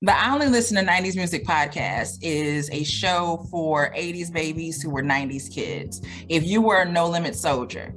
The I Only Listen to 90s Music podcast is a show for 80s babies who were 90s kids. If you were a No Limit soldier,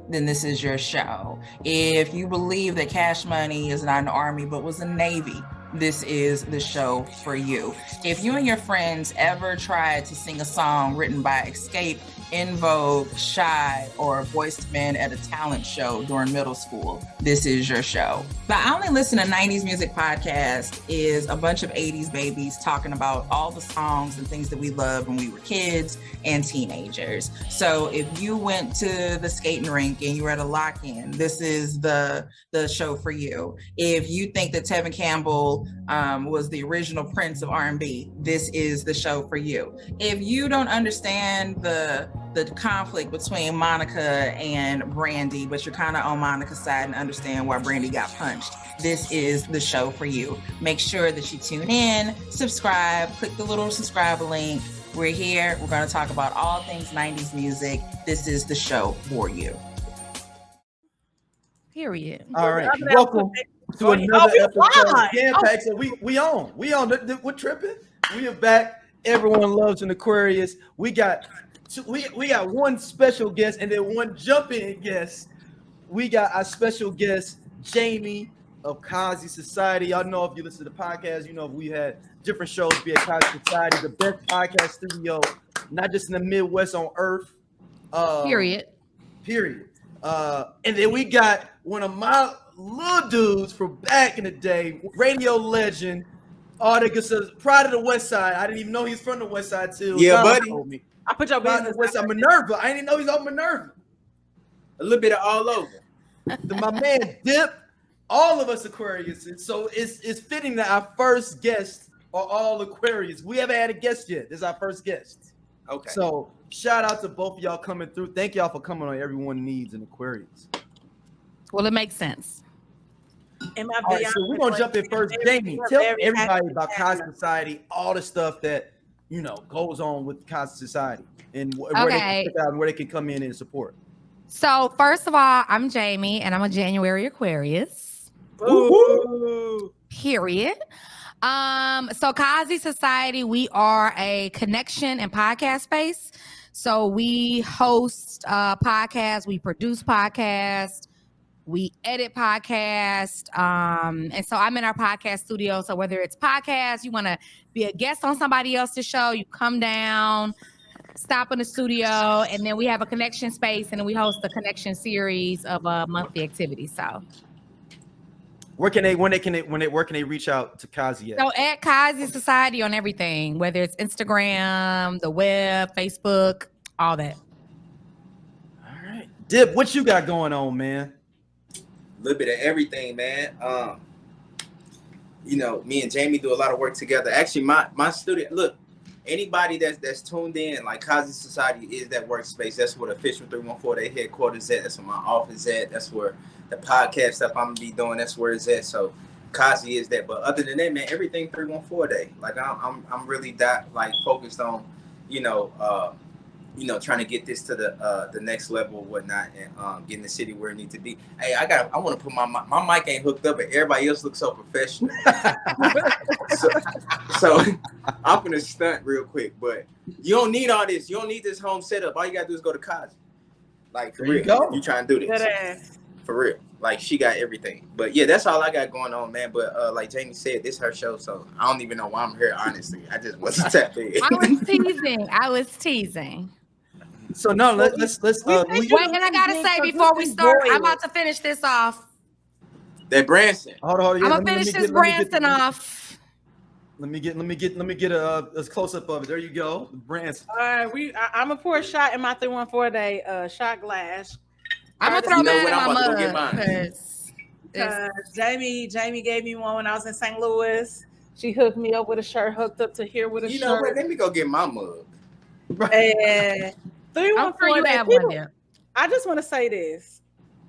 then this is your show. If you believe that Cash Money is not an army but was a Navy, this is the show for you. If you and your friends ever tried to sing a song written by Escape, In Vogue, Shy, or Voiced Men at a talent show during middle school, this is your show. The I Only Listen to 90s Music podcast is a bunch of 80s babies talking about all the songs and things that we loved when we were kids and teenagers. So if you went to the skating rink and you were at a lock-in, this is the show for you. If you think that Tevin Campbell was the original Prince of R&B, this is the show for you. If you don't understand the conflict between Monica and Brandy, but you're kind of on Monica's side and understand why Brandy got punched, this is the show for you. Make sure that you tune in, subscribe, click the little subscribe link. We're here. We're going to talk about all things 90s music. This is the show for you. Period. All right. Welcome to another episode. Yeah, Pack. So we on. We're tripping. We are back. Everyone loves an Aquarius. We got one special guest and then one jump-in guest. We got our special guest, Jami of Kazi Society. Y'all know if you listen to the podcast, you know we had different shows be at Kazi Society, the best podcast studio, not just in the Midwest on Earth. Period. And then we got one of my little dudes from back in the day, radio legend, all that good stuff. Pride of the West Side. I didn't even know he's from the West Side too. Yeah, buddy. Told me. I put your business. West Side Minerva. I didn't even know he's on Minerva. A little bit of all over. My man Dip. All of us Aquarius. So it's fitting that our first guests are all Aquarius. We haven't had a guest yet. This is our first guest. Okay. So shout out to both of y'all coming through. Thank y'all for coming on Everyone Needs an Aquarius. Well, it makes sense. All right, so we're gonna jump in first. Jami, tell everybody about Kazi Society, all the stuff that goes on with Kazi Society, and where they can check out and where they can come in and support. So first of all, I'm Jami, and I'm a January Aquarius. Ooh. Period. So Kazi Society, we are a connection and podcast space. So we host podcasts, we produce podcasts, we edit podcasts. And so I'm in our podcast studio. So whether it's podcasts, you want to be a guest on somebody else's show, you come down, stop in the studio, and then we have a connection space, and then we host a connection series of monthly activities. So where can they reach out to Kazi at? So at Kazi Society on everything, whether it's Instagram, the web, Facebook, all that. All right. Dip, what you got going on, man? A little bit of everything, man. Me and Jami do a lot of work together. Actually, my studio, look, anybody that's tuned in, like Kazi Society is that workspace. That's where the Official 314 their headquarters at. That's where my office at. That's where the podcast stuff I'm gonna be doing, that's where it's at. So Kazi is that. But other than that, man, everything 314 day. Like I'm really focused on, trying to get this to the next level or whatnot, and getting the city where it needs to be. Hey, I want to put my mic ain't hooked up, and everybody else looks so professional. so I'm gonna stunt real quick, but you don't need all this. You don't need this home setup. All you gotta do is go to Kazi. Like for real, you trying to do this for real. Like she got everything. But yeah, that's all I got going on, man. But like Jami said, this is her show, so I don't even know why I'm here. Honestly, I just wasn't tapped in. I was teasing. So no, let's wait, and I gotta say before we start, I'm about to finish this off. That Branson. Hold on. Yeah, I'm gonna finish this Branson off. Let me get a close up of it. There you go, Branson. All right, I'm gonna pour a shot in my 314 day shot glass. I'm gonna throw that in my mug because Jami gave me one when I was in St. Louis. She hooked me up with a shirt, hooked up to here with a shirt. You know what? Let me go get my mug. And 314 have one there. I just want to say this.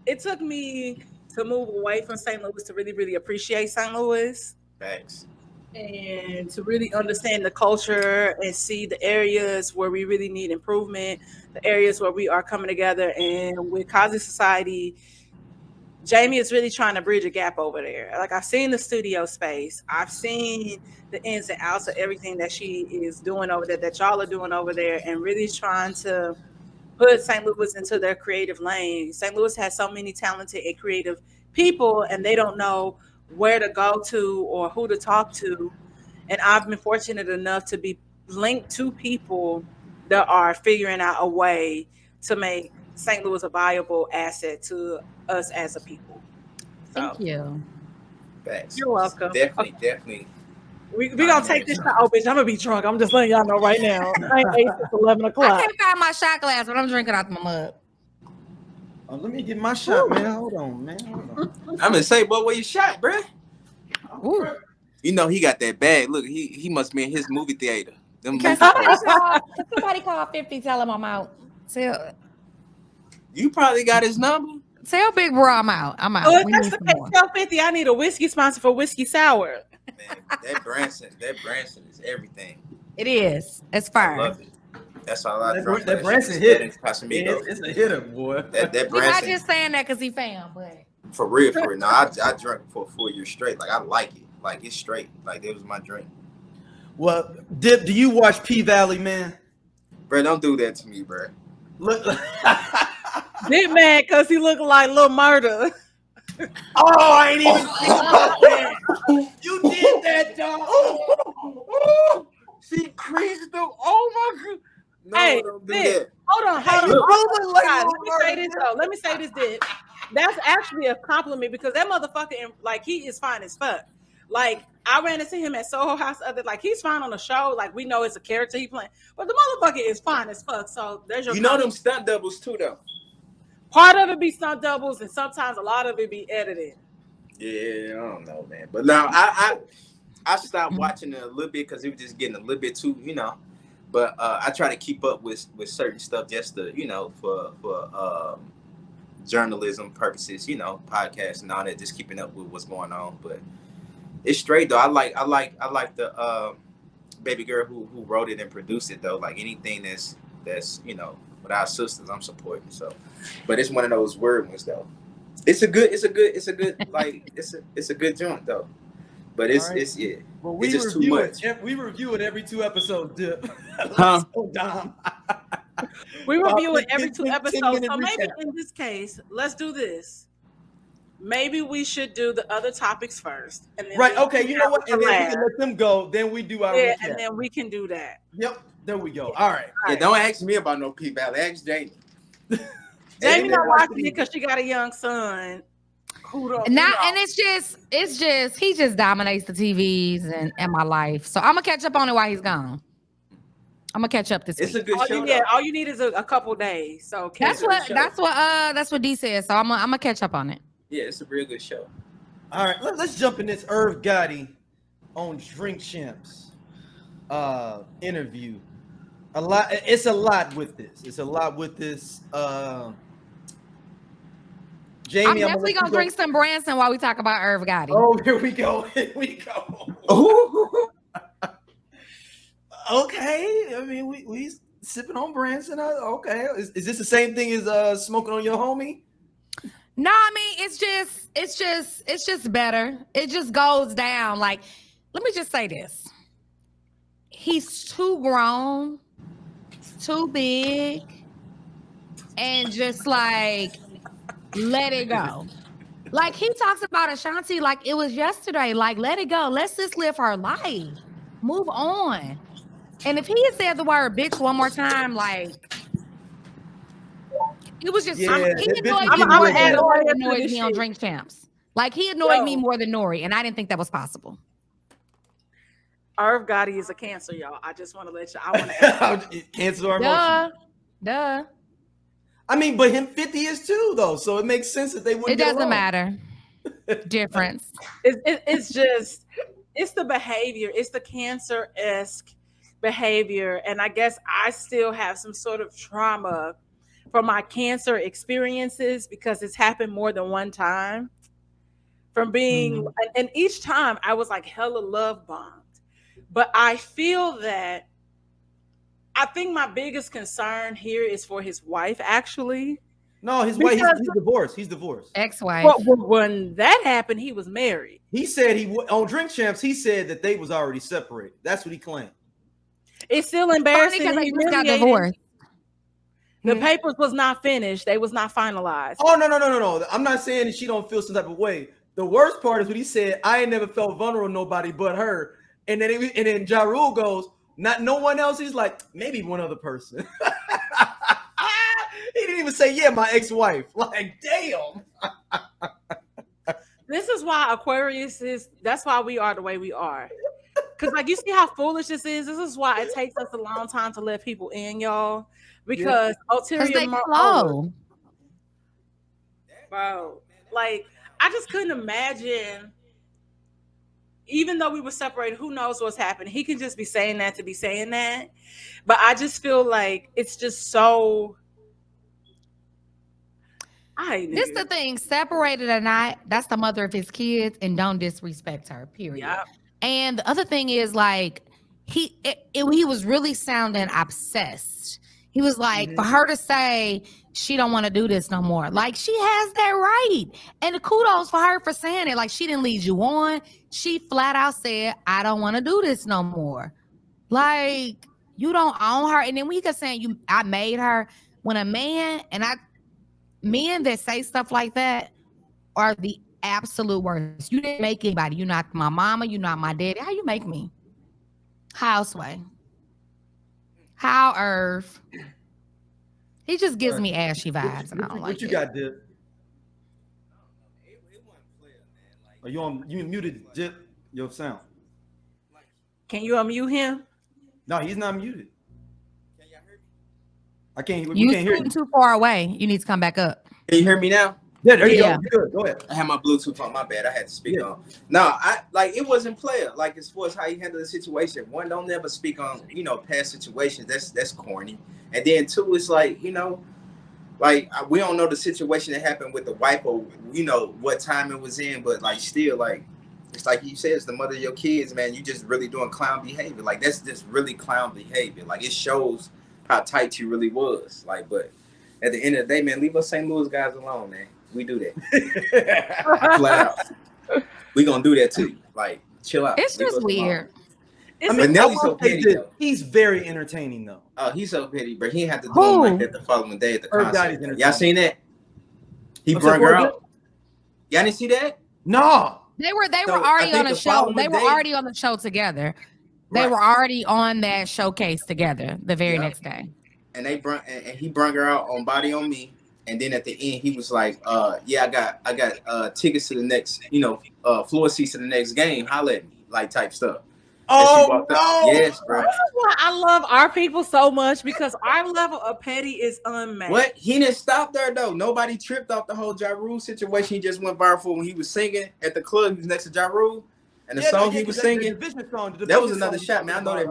It took me to move away from St. Louis to really, really appreciate St. Louis. Thanks. And to really understand the culture and see the areas where we really need improvement, the areas where we are coming together. And with Kazi Society, Jami is really trying to bridge a gap over there. Like, I've seen the studio space. I've seen the ins and outs of everything that she is doing over there, that y'all are doing over there, and really trying to put St. Louis into their creative lane. St. Louis has so many talented and creative people, and they don't know where to go to or who to talk to. And I've been fortunate enough to be linked to people that are figuring out a way to make St. Louis a viable asset to us as a people. So, Thank you. Thanks. You're welcome. Definitely. We gonna take this shot. Oh, bitch, I'm gonna be drunk. I'm just letting y'all know right now. I ain't ate since 11 I o'clock. can't find my shot glass, but I'm drinking out my mug. Let me get my shot, man. Hold on, man. Hold on. I'm gonna say, boy, where you shot, bruh? Ooh. You know he got that bag. Look, he must be in his movie theater. Can somebody call 50? Tell him I'm out. You probably got his number. Tell Big Bro I'm out. I'm out. Oh, if We that's need the some case, more. tell 50 I need a whiskey sponsor for whiskey sour. Man, that Branson is everything. It is. It's I fire. love it. That's all I drink. That Branson hit. It's It's a hitter, boy. that He's not Branson. just saying that because he fan, but For real. No, I drank for a full year straight. Like, I like it. Like, it's straight. Like, it was my drink. Well, Dip, do you watch P Valley, man? Bro, don't do that to me, bro. Look. Dip mad because he look like Lil Murder. Oh, I ain't even think about that. You did that, dog. She creased them. Oh my god. No, Hey, don't do Dip, that. hold on. You Hold like on. Lil Let me say this though. Let me say this, Dip. That's actually a compliment because that motherfucker, like, he is fine as fuck. Like, I ran into him at Soho House he's fine on the show. Like, we know it's a character he playing, but the motherfucker is fine as fuck. So there's your. You know them stunt doubles too, though. Part of it be stunt doubles, and sometimes a lot of it be edited. Yeah, I don't know, man. But now I stopped watching it a little bit because it was just getting a little bit too, you know. But I try to keep up with certain stuff just to, you know, for journalism purposes, you know, podcasts and all that, just keeping up with what's going on. But it's straight though. I like the baby girl who wrote it and produced it though. Like, anything that's you know, with our sisters, I'm supporting. So, but it's one of those weird ones though. It's a good like it's a good joint though. But it's yeah. Well, it's just too much. We review it every 2 episodes, Dip. Huh? So dumb. We review it every 2 10 episodes. minute So maybe recap. in this case, let's do this. Maybe we should do the other topics first. And then Right, okay, you know what? And then we last. can let them go. Then we do our Yeah, recap. and then we can do that. Yep, there we go. All right. Yeah, don't ask me about no P Valley. Ask Jamie. Jamie not watching it because she got a young son. and it's just he just dominates the TVs and my life. So I'm gonna catch up on it while he's gone. I'm gonna catch up this It's week. a good show. All you need is a couple days. So That's what D said. So I'm gonna catch up on it. Yeah, it's a real good show. All right, let's jump in this Irv Gotti on Drink Champs interview. It's a lot with this. Jamie, I'm definitely gonna drink some Branson while we talk about Irv Gotti. Oh, here we go. Okay, I mean we sipping on Branson. Okay, is this the same thing as smoking on your homie? No, I mean it's just better. It just goes down. Like, let me just say this. He's too grown, too big, and just like let it go. Like, he talks about Ashanti like it was yesterday. Like, let it go. Let's just live her life. Move on. And if he had said the word bitch one more time, like, it was just he annoyed me more than Nori annoyed me on Drink Champs. Like, he annoyed me more than Nori, and I didn't think that was possible. Irv Gotti is a cancer, y'all. I just want to let you. I want to ask cancer or emotion. Duh. I mean, but him 50 is too, though, so it makes sense that they wouldn't. It doesn't matter. Difference. It's just the behavior. It's the cancer-esque behavior, and I guess I still have some sort of trauma from my cancer experiences because it's happened more than one time. From being, and each time I was like hella love bombed. But I feel that I think my biggest concern here is for his wife, actually, No, his wife. He's divorced. He's divorced. Ex-wife. Well, when that happened, he was married. He said on Drink Champs. He said that they was already separated. That's what he claimed. It's still embarrassing because and they just got humiliating. divorced. The papers was not finished. They was not finalized. Oh no. I'm not saying that she don't feel some type of way. The worst part is when he said, "I ain't never felt vulnerable to nobody but her," and then Ja Rule goes, "Not no one else." He's like, maybe one other person. He didn't even say, "Yeah, my ex-wife." Like, damn. This is why Aquarius is. That's why we are the way we are. Because, like, you see how foolish this is. This is why it takes us a long time to let people in, y'all. Because ulterior they motives. slow. Bro, like, I just couldn't imagine. Even though we were separated, who knows what's happening? He can just be saying that to be saying that. But I just feel like it's just so. This the thing, separated or not, that's the mother of his kids, and don't disrespect her, period. Yep. And the other thing is, like, he was really sounding obsessed. He was like, for her to say she don't want to do this no more, like, she has that right. And the kudos for her for saying it. Like, she didn't lead you on. She flat out said, I don't want to do this no more. Like, you don't own her. And then we kept saying, I made her. When a man, men that say stuff like that are the absolute worst. You didn't make anybody. You're not my mama. You're not my daddy. How you make me? How, Sway? How, Irv? He just gives me ashy vibes, and I don't like it. What you got, Dip? Are you on? You muted, Dip? Your sound. Can you unmute him? No, he's not muted. I can't. You can't hear you. too far away. You need to come back up. Can you hear me now? Yeah, there you go. Good. Go ahead. I had my Bluetooth on. My bad. I had to speak on. No, it wasn't player. Like, as far as how you handle the situation. One, don't never speak on past situations. That's corny. And then two, it's like we don't know the situation that happened with the wife or what time it was in, but like still like it's like you said, it's the mother of your kids, man. You just really doing clown behavior. Like, that's just really clown behavior. Like, it shows how tight you really was. Like, but at the end of the day, man, leave us St. Louis guys alone, man. We do that. Flat out. We gonna do that too. Like, chill out. It's just weird. But Nelly's so petty, though. He's very entertaining, though. Oh, he's so petty, but he had to do him like that the following day at the concert. Y'all seen that? He brought her out. Y'all didn't see that? No. They were already on a show. They were already on the show together. They were already on that showcase together the very next day. And he brought her out on Body on Me. And then at the end, he was like, I got tickets to the next, floor seats to the next game. Holla at me, like, type stuff. Oh, no. Yes, bro. That's why I love our people so much, because our level of petty is unmatched. What? He didn't stop there, though. Nobody tripped off the whole Ja Rule situation. He just went viral for when he was singing at the club. He was next to Ja Rule. And the song he was singing, that was another shot, man. I know that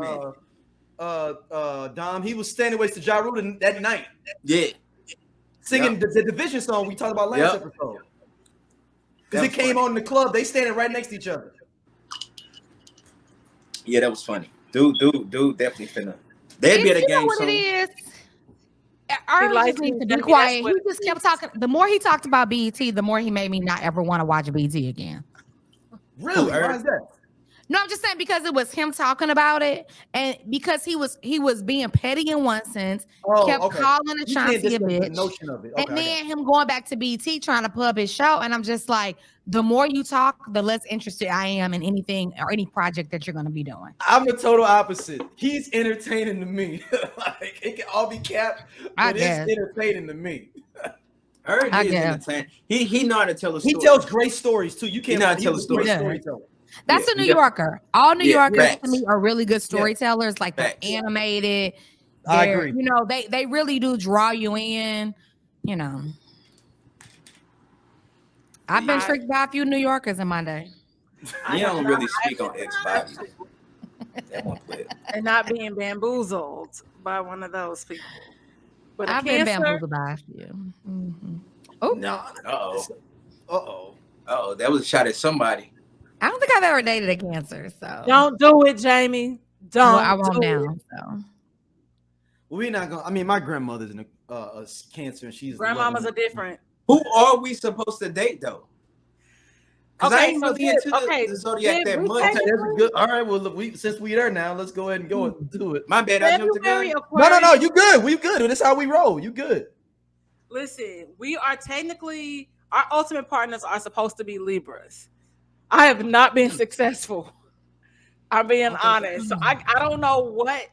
man. Dom, he was standing next to Ja Rule that night. Yeah. Singing the Division song we talked about last episode. Because it came on in the club. They standing right next to each other. Yeah, that was funny. Dude, definitely finna. They'd be at a game soon. It is. Irv just needs to be quiet. He just kept talking. The more he talked about BET, the more he made me not ever want to watch BET again. Really? Why is that? No, I'm just saying because it was him talking about it, and because he was being petty in one sense, kept calling Ashanti a bitch, and then him going back to BT trying to pub his show, and I'm just like, the more you talk, the less interested I am in anything or any project that you're going to be doing. I'm the total opposite. He's entertaining to me. Like, it can all be capped, but it's entertaining to me. He is entertaining. He know how to tell a story. He tells great stories too. You can't know how to tell a story. That's a New Yorker. All New Yorkers to me are really good storytellers. Like, they're animated. I agree. They really do draw you in. I've been tricked by a few New Yorkers in my day. You don't really speak on ex-bodies. And not being bamboozled by one of those people. But I've been bamboozled by a few. Mm-hmm. Oh no! Uh-oh! That was a shot at somebody. I don't think I've ever dated a Cancer, so don't do it, Jamie. Don't. Well, I won't now. So we're not gonna. I mean, my grandmother's a Cancer, and she's grandmamas are different. Who are we supposed to date though? Because I ain't really into the zodiac that much. Okay, that's good. All right, well, look, since we there now, let's go ahead and go and do it. My bad, I jumped the gun. No, you good. We good. That's how we roll. You good. Listen, we are technically, our ultimate partners are supposed to be Libras. I have not been successful. I'm being honest. So I don't know what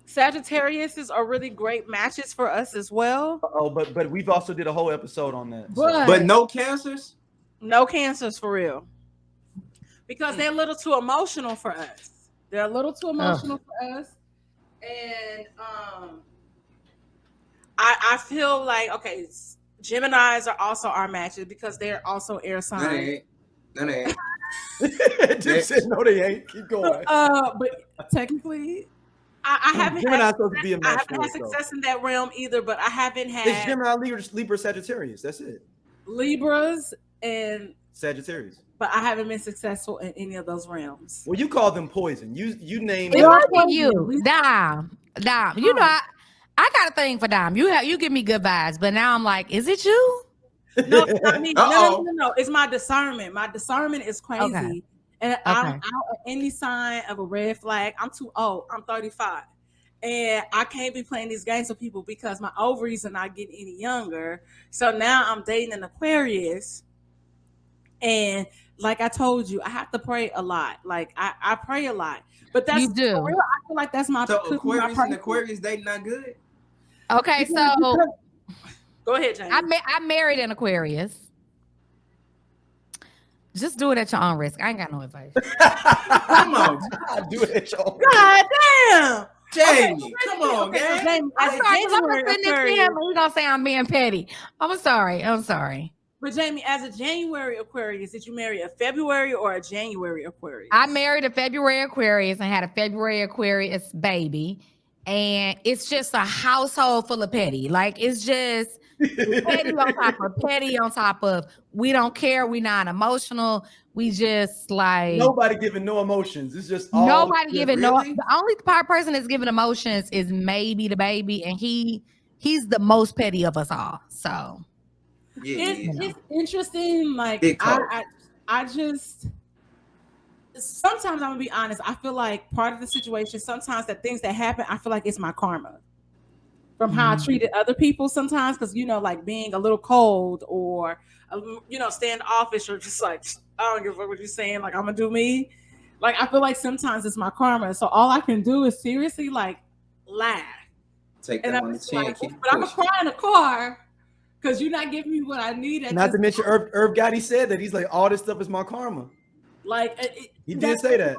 Sagittariuses are really great matches for us as well. Oh, but we've also did a whole episode on that. But no Cancers? No Cancers for real. Because they're a little too emotional for us. They're a little too emotional for us. And I feel like, okay, Geminis are also our matches because they're also air signs. No, they ain't. Just said no, they ain't. Keep going. But technically, I haven't had success in that realm either, but I haven't had. It's Gemini, Libra, Sagittarius. That's it. Libras and Sagittarius. But I haven't been successful in any of those realms. Well, you call them poison. You name it. You, Dom. You know, I got a thing for Dom. You give me good vibes, but now I'm like, is it you? No, not me. No. It's my discernment. My discernment is crazy. Okay. And I'm out of any sign of a red flag. I'm too old. I'm 35. And I can't be playing these games with people because my ovaries are not getting any younger. So now I'm dating an Aquarius. And like I told you, I have to pray a lot. Like I pray a lot. But that's you do. For real, I feel like that's my Aquarius and Aquarius dating not good. Okay, so go ahead, Jami. I married an Aquarius. Just do it at your own risk. I ain't got no advice. Come on. Do it at your own risk. God damn. Jami, come on, man. I'm sorry, because I'm going to send this to him and he's going to say I'm being petty. I'm sorry. But Jami, as a January Aquarius, did you marry a February or a January Aquarius? I married a February Aquarius and had a February Aquarius baby. And it's just a household full of petty. Like, it's just petty on top of we don't care. We not emotional. We just like nobody giving no emotions. It's just all nobody giving no. The only person that's giving emotions is maybe the baby, and he's the most petty of us all. So it's interesting. Like I just sometimes I'm gonna be honest. I feel like part of the situation. Sometimes the things that happen, I feel like it's my karma from how I treated other people sometimes, because like being a little cold or standoffish or just like I don't give a fuck what you're saying, like I'm gonna do me. Like I feel like sometimes it's my karma, so all I can do is seriously like laugh. Take that on the chin. But I'm gonna cry in the car because you're not giving me what I need. Not to mention Irv Gotti said that he's like all this stuff is my karma. Like he did say that.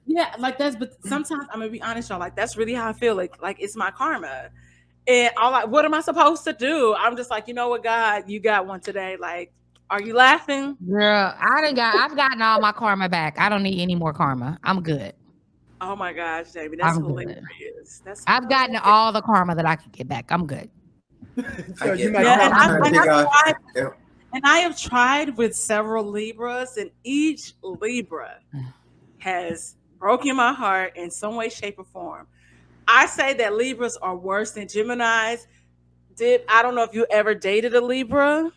Yeah, like that's. But sometimes I'm gonna be honest, y'all. Like that's really how I feel. Like it's my karma. And what am I supposed to do? I'm just like, you know what, God, you got one today. Like, are you laughing? Girl, I've gotten all my karma back. I don't need any more karma. I'm good. Oh my gosh, Jami, that's hilarious. I've gotten all the karma that I could get back. I'm good. And I have tried with several Libras, and each Libra has broken my heart in some way, shape, or form. I say that Libras are worse than Geminis. I don't know if you ever dated a Libra.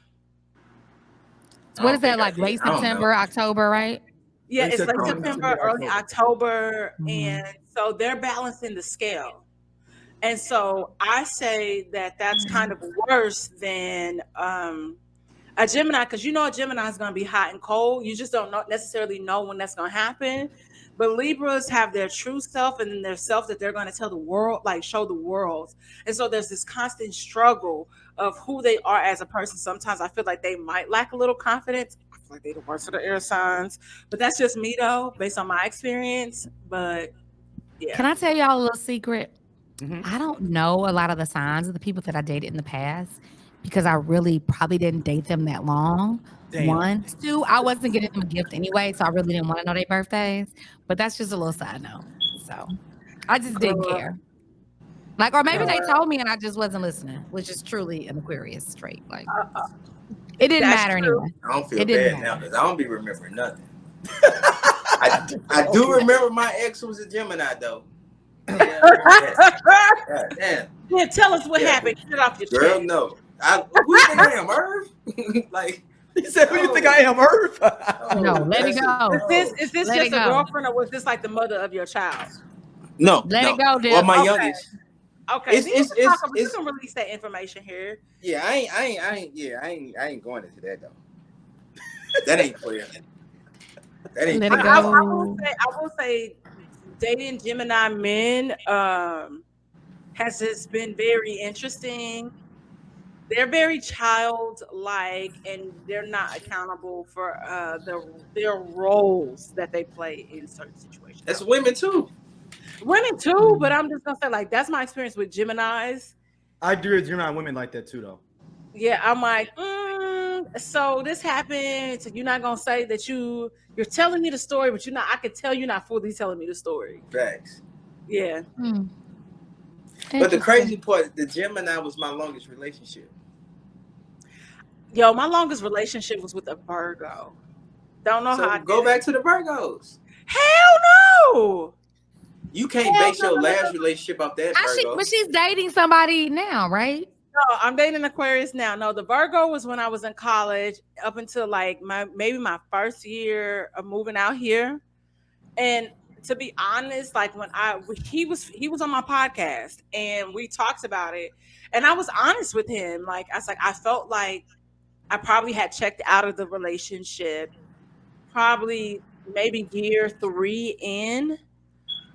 What is that, like late September, October, right? Yeah, it's late September, early October. And so they're balancing the scale. And so I say that that's kind of worse than a Gemini, because a Gemini is going to be hot and cold. You just don't necessarily know when that's going to happen. But Libras have their true self and then their self that they're going to tell the world, like show the world. And so there's this constant struggle of who they are as a person. Sometimes I feel like they might lack a little confidence. I feel like they're the worst of the air signs. But that's just me, though, based on my experience. But yeah. Can I tell y'all a little secret? Mm-hmm. I don't know a lot of the signs of the people that I dated in the past because I really probably didn't date them that long. Damn. 1, 2, I wasn't getting them a gift anyway, so I really didn't want to know their birthdays. But that's just a little side note. So I just didn't care. Like, or maybe they told me and I just wasn't listening, which is truly an Aquarius trait. Like, it didn't matter anyway. I don't feel bad now because I don't be remembering nothing. I do remember my ex was a Gemini though. Damn. Yeah, tell us what happened. Get it off your Girl, chest. no. Who you think I am, Irv? Like, He said, "Who you think I am, Irv?" No, let it go. Is this Let just it a go. girlfriend, or was this like the mother of your child? No. Let it go, Dip. Or my Okay. youngest. Okay, you It's can release that information here. yeah, I ain't going into that though. That ain't clear. That ain't Let it clear. go. I will say dating Gemini men has just been very interesting. They're very childlike, and they're not accountable for their roles that they play in certain situations. That's women too. Women too, but I'm just gonna say, like, that's my experience with Geminis. I agree with Gemini women like that too, though. Yeah, I'm like, so this happened. So you're not gonna say that you're telling me the story, but I can tell you're not fully telling me the story. Facts. Yeah. But the crazy part, the Gemini was my longest relationship. Yo, my longest relationship was with a Virgo. Don't know how. Go back to the Virgos. Hell no. You can't base your last relationship off that Virgo. But she's dating somebody now, right? No, I'm dating Aquarius now. No, the Virgo was when I was in college, up until like maybe my first year of moving out here. And to be honest, like when he was on my podcast and we talked about it, and I was honest with him. Like I was like, I felt like I probably had checked out of the relationship, probably maybe year 3 in.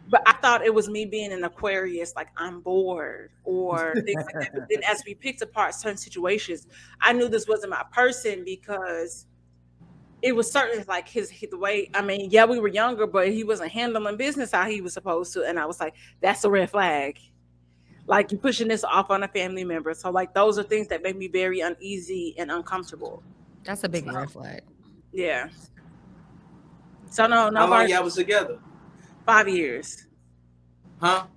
But I thought it was me being an Aquarius, like I'm bored or things like that. But then as we picked apart certain situations, I knew this wasn't my person because it was certainly like the way, I mean, yeah, we were younger, but he wasn't handling business how he was supposed to. And I was like, that's a red flag. Like you're pushing this off on a family member. So like those are things that made me very uneasy and uncomfortable. That's a big red flag. Yeah. So no. How long y'all was together? 5 years. Huh?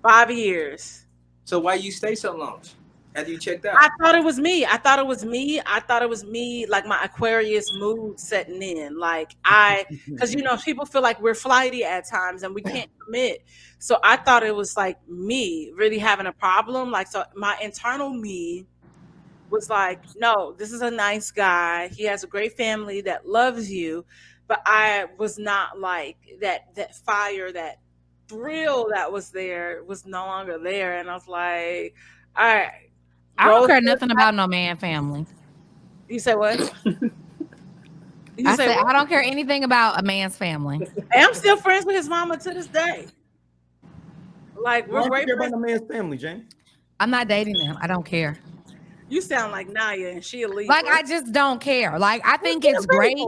5 years. So why you stay so long after you checked out? I thought it was me. I thought it was me, like my Aquarius mood setting in. Like because people feel like we're flighty at times and we can't commit. So I thought it was like me really having a problem. Like, so my internal me was like, no, this is a nice guy. He has a great family that loves you. But I was not like that fire, that thrill that was there was no longer there. And I was like, all right. I don't care nothing about no man family. You say what? I don't care anything about a man's family. And I'm still friends with his mama to this day. Like, we're great friends. About a man's family, Jane. I'm not dating them. I don't care. You sound like Naya and she a leader. Like, I just don't care. Like, I think it's great.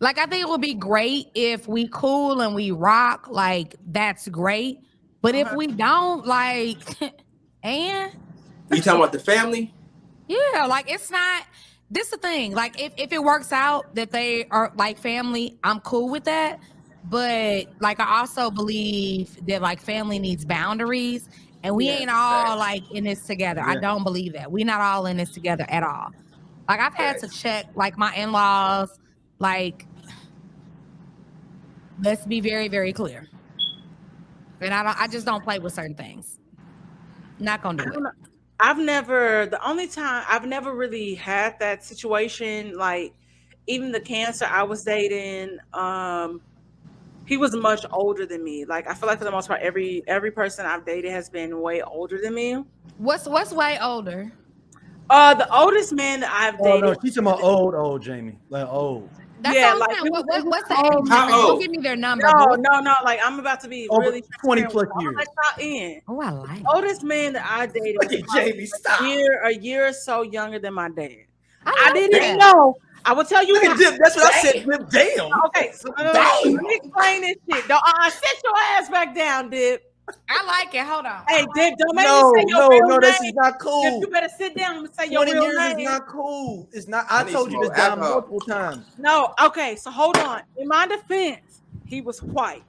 Like, I think it would be great if we cool and we rock. Like, that's great. But if we don't, like, and you talking about the family? Yeah, like it's not. This is the thing. Like, if it works out that they are like family, I'm cool with that. But like, I also believe that like family needs boundaries, and we ain't all like in this together. I don't believe that. We're not all in this together at all. Like, I've had to check like my in-laws. Like, let's be very, very clear. And I just don't play with certain things. Not gonna do it. I've never really had that situation. Like, even the Cancer I was dating, he was much older than me. Like, I feel like for the most part, every person I've dated has been way older than me. What's way older? The oldest man that I've dated. Oh no, she's talking about old Jamie, like old. That's like what's the age? Don't give me their number. No. Like, I'm about to be really 20 plus years. Oh, I like it. Oldest man that I dated was Jamie, stop. a year or so younger than my dad. I didn't know. I will tell you. That's what I said. Damn. Okay, so let me explain this shit. Don't sit your ass back down, Dip. I like it. Hold on. Hey, Dip, don't make me say your real name. This is not cool. Dip, you better sit down and say your real 20 years name. is not cool. It's not. I told you this down multiple times. No, okay, so hold on. In my defense, he was white.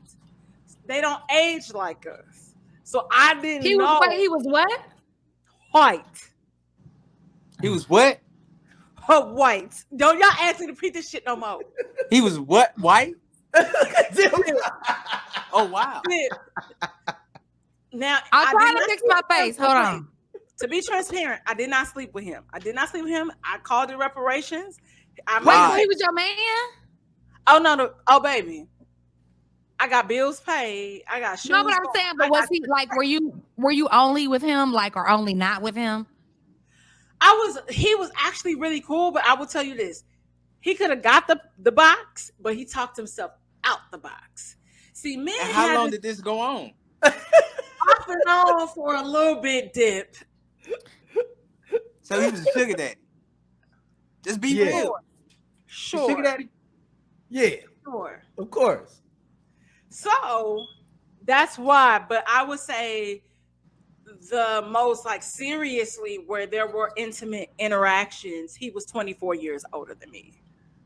They don't age like us. So I didn't know. He was what? White. He was what? White. Don't y'all ask me to repeat this shit no more. He was what? White? Oh, wow. Now I'll try to fix my face. Hold on. To be transparent, I did not sleep with him. I called the reparations. Wait, so he was your man? Oh no. Oh baby. I got bills paid. I got shoes. No, but I'm saying, but was he like, were you only with him, like, or only not with him? He was actually really cool, but I will tell you this. He could have got the box, but he talked himself out the box. See, men. And how long did this go on? Off and on for a little bit, dip. So he was a sugar daddy. Just be real. Sure. Sugar daddy? Yeah. Sure. Of course. So that's why, but I would say the most like seriously where there were intimate interactions, he was 24 years older than me.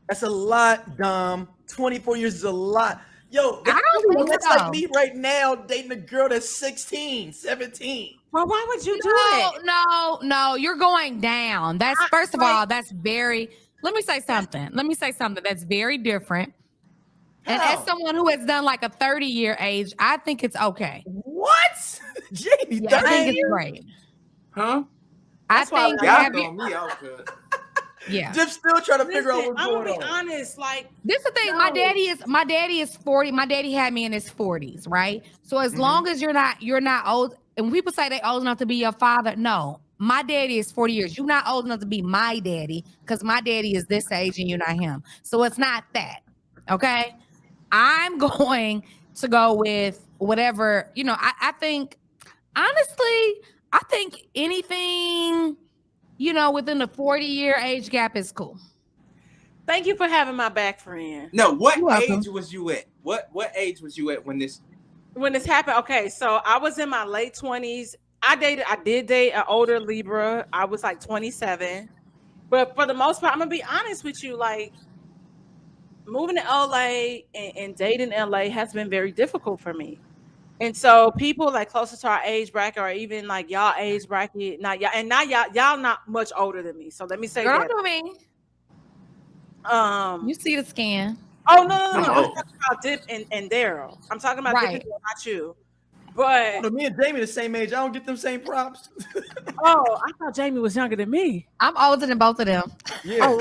That's a lot, Dom. 24 years is a lot. Yo, I don't think that's so. like me right now dating a girl that's 16, 17. Well, why would you do that? No, you're going down. That's first of all, that's very, let me say something that's very different. And as someone who has done like a 30-year age, I think it's okay. What? Jami, I think it's great. Huh? I think y'all throwing me off good. Yeah. Just still trying to figure out what's I'm going gonna be on. honest, like This is the thing. My daddy is 40. My daddy had me in his 40s, right? So as long as you're not old, and when people say they old enough to be your father, no. My daddy is 40 years. You're not old enough to be my daddy because my daddy is this age and you're not him. So it's not that. Okay. I'm going to go with whatever, I think, honestly, I think anything, within the 40-year age gap is cool. thank you for having my back, friend. No, what age was you at? What age was you at when this happened? Okay, so I was in my late 20s. I did date an older Libra. I was like 27. But for the most part, I'm gonna be honest with you, like moving to LA and dating LA has been very difficult for me. And so people like closer to our age bracket or even like y'all age bracket, not y'all not much older than me. So let me say Girl, that. don't do me. You see the scan. Oh no. I'm talking about Dip and Daryl. I'm talking about Dip and Daryl, not you. But Me and Jami the same age. I don't get them same props. I thought Jami was younger than me. I'm older than both of them. Yeah.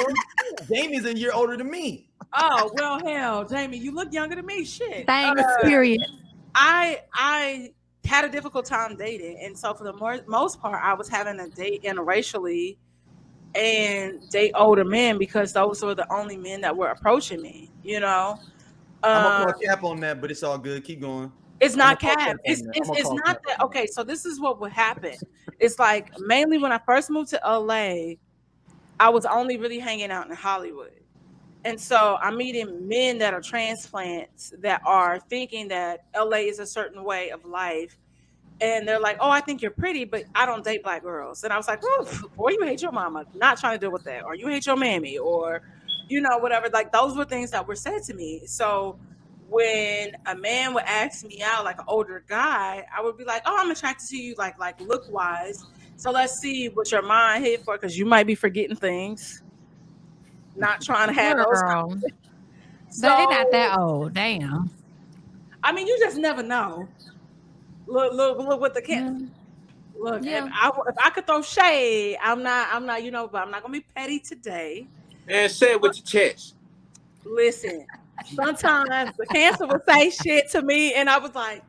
Jami's a year older than me. Oh well, hell, Jami, you look younger than me. Shit. Thanks. Period. I had a difficult time dating, and so for the most part, I was having to date interracially and date older men because those were the only men that were approaching me. I'm gonna call cap on that, but it's all good. Keep going. It's not cap. It's not that. Okay, so this is what would happen. It's like mainly when I first moved to LA, I was only really hanging out in Hollywood. And so I'm meeting men that are transplants that are thinking that LA is a certain way of life. And they're like, oh, I think you're pretty, but I don't date black girls. And I was like, oh, boy, you hate your mama. Not trying to deal with that. Or you hate your mammy. Or, whatever. Like those were things that were said to me. So when a man would ask me out, like an older guy, I would be like, oh, I'm attracted to you, like look wise. So let's see what your mind hit for, because you might be forgetting things. Not trying to have those. So, they're not that old. Damn. I mean, you just never know. Look what the cat. Look, if I could throw shade, I'm not, but I'm not gonna be petty today. And say it with your chest. Listen, sometimes the cancer will say shit to me, and I was like,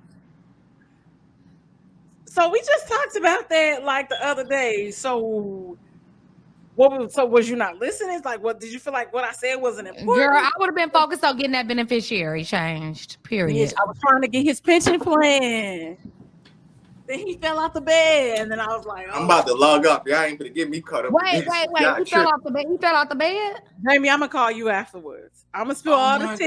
so we just talked about that like the other day. So was you not listening? It's like, what did you feel like what I said wasn't important? Girl, I would have been focused on getting that beneficiary changed. Period. Yeah, I was trying to get his pension plan. Then he fell out the bed, and then I was like, I'm about to log up. Y'all ain't gonna get me caught up. Wait. He fell off the bed. He fell out the bed? Jamie, I'm gonna call you afterwards. I'm gonna spill all the tea.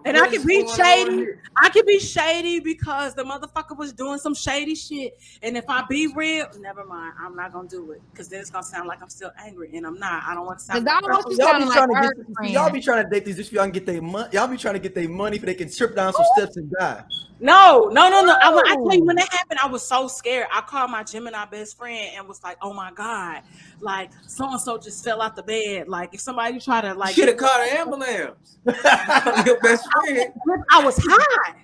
And I can be shady. I can be shady because the motherfucker was doing some shady shit. And if I be real, never mind. I'm not gonna do it. Because then it's gonna sound like I'm still angry. And I'm not. I don't want to sound like y'all be trying to date these just so y'all can get their money. Y'all be trying to get their money so they can trip down some steps and die. No. I tell you, when that happened, I was so scared. I called my Gemini best friend and was like, oh my God, like so-and-so just fell out the bed. Like if somebody try to like. Should have called an ambulance. Your best friend. I was high.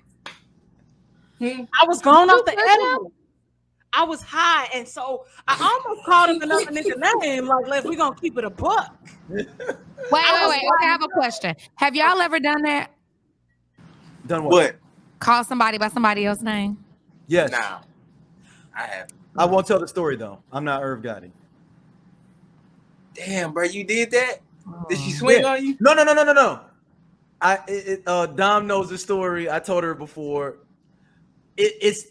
I was going off the edible. I was high, and so I almost called him another nigga name. Like, we're gonna keep it a buck. Wait. Okay, I have a question. Have y'all ever done that? Done what? What? Call somebody by somebody else's name? Yes. Nah, I haven't. I won't tell the story though. I'm not Irv Gotti. Damn, bro, you did that? Did she swing on you? No. Dom knows the story. I told her before. It's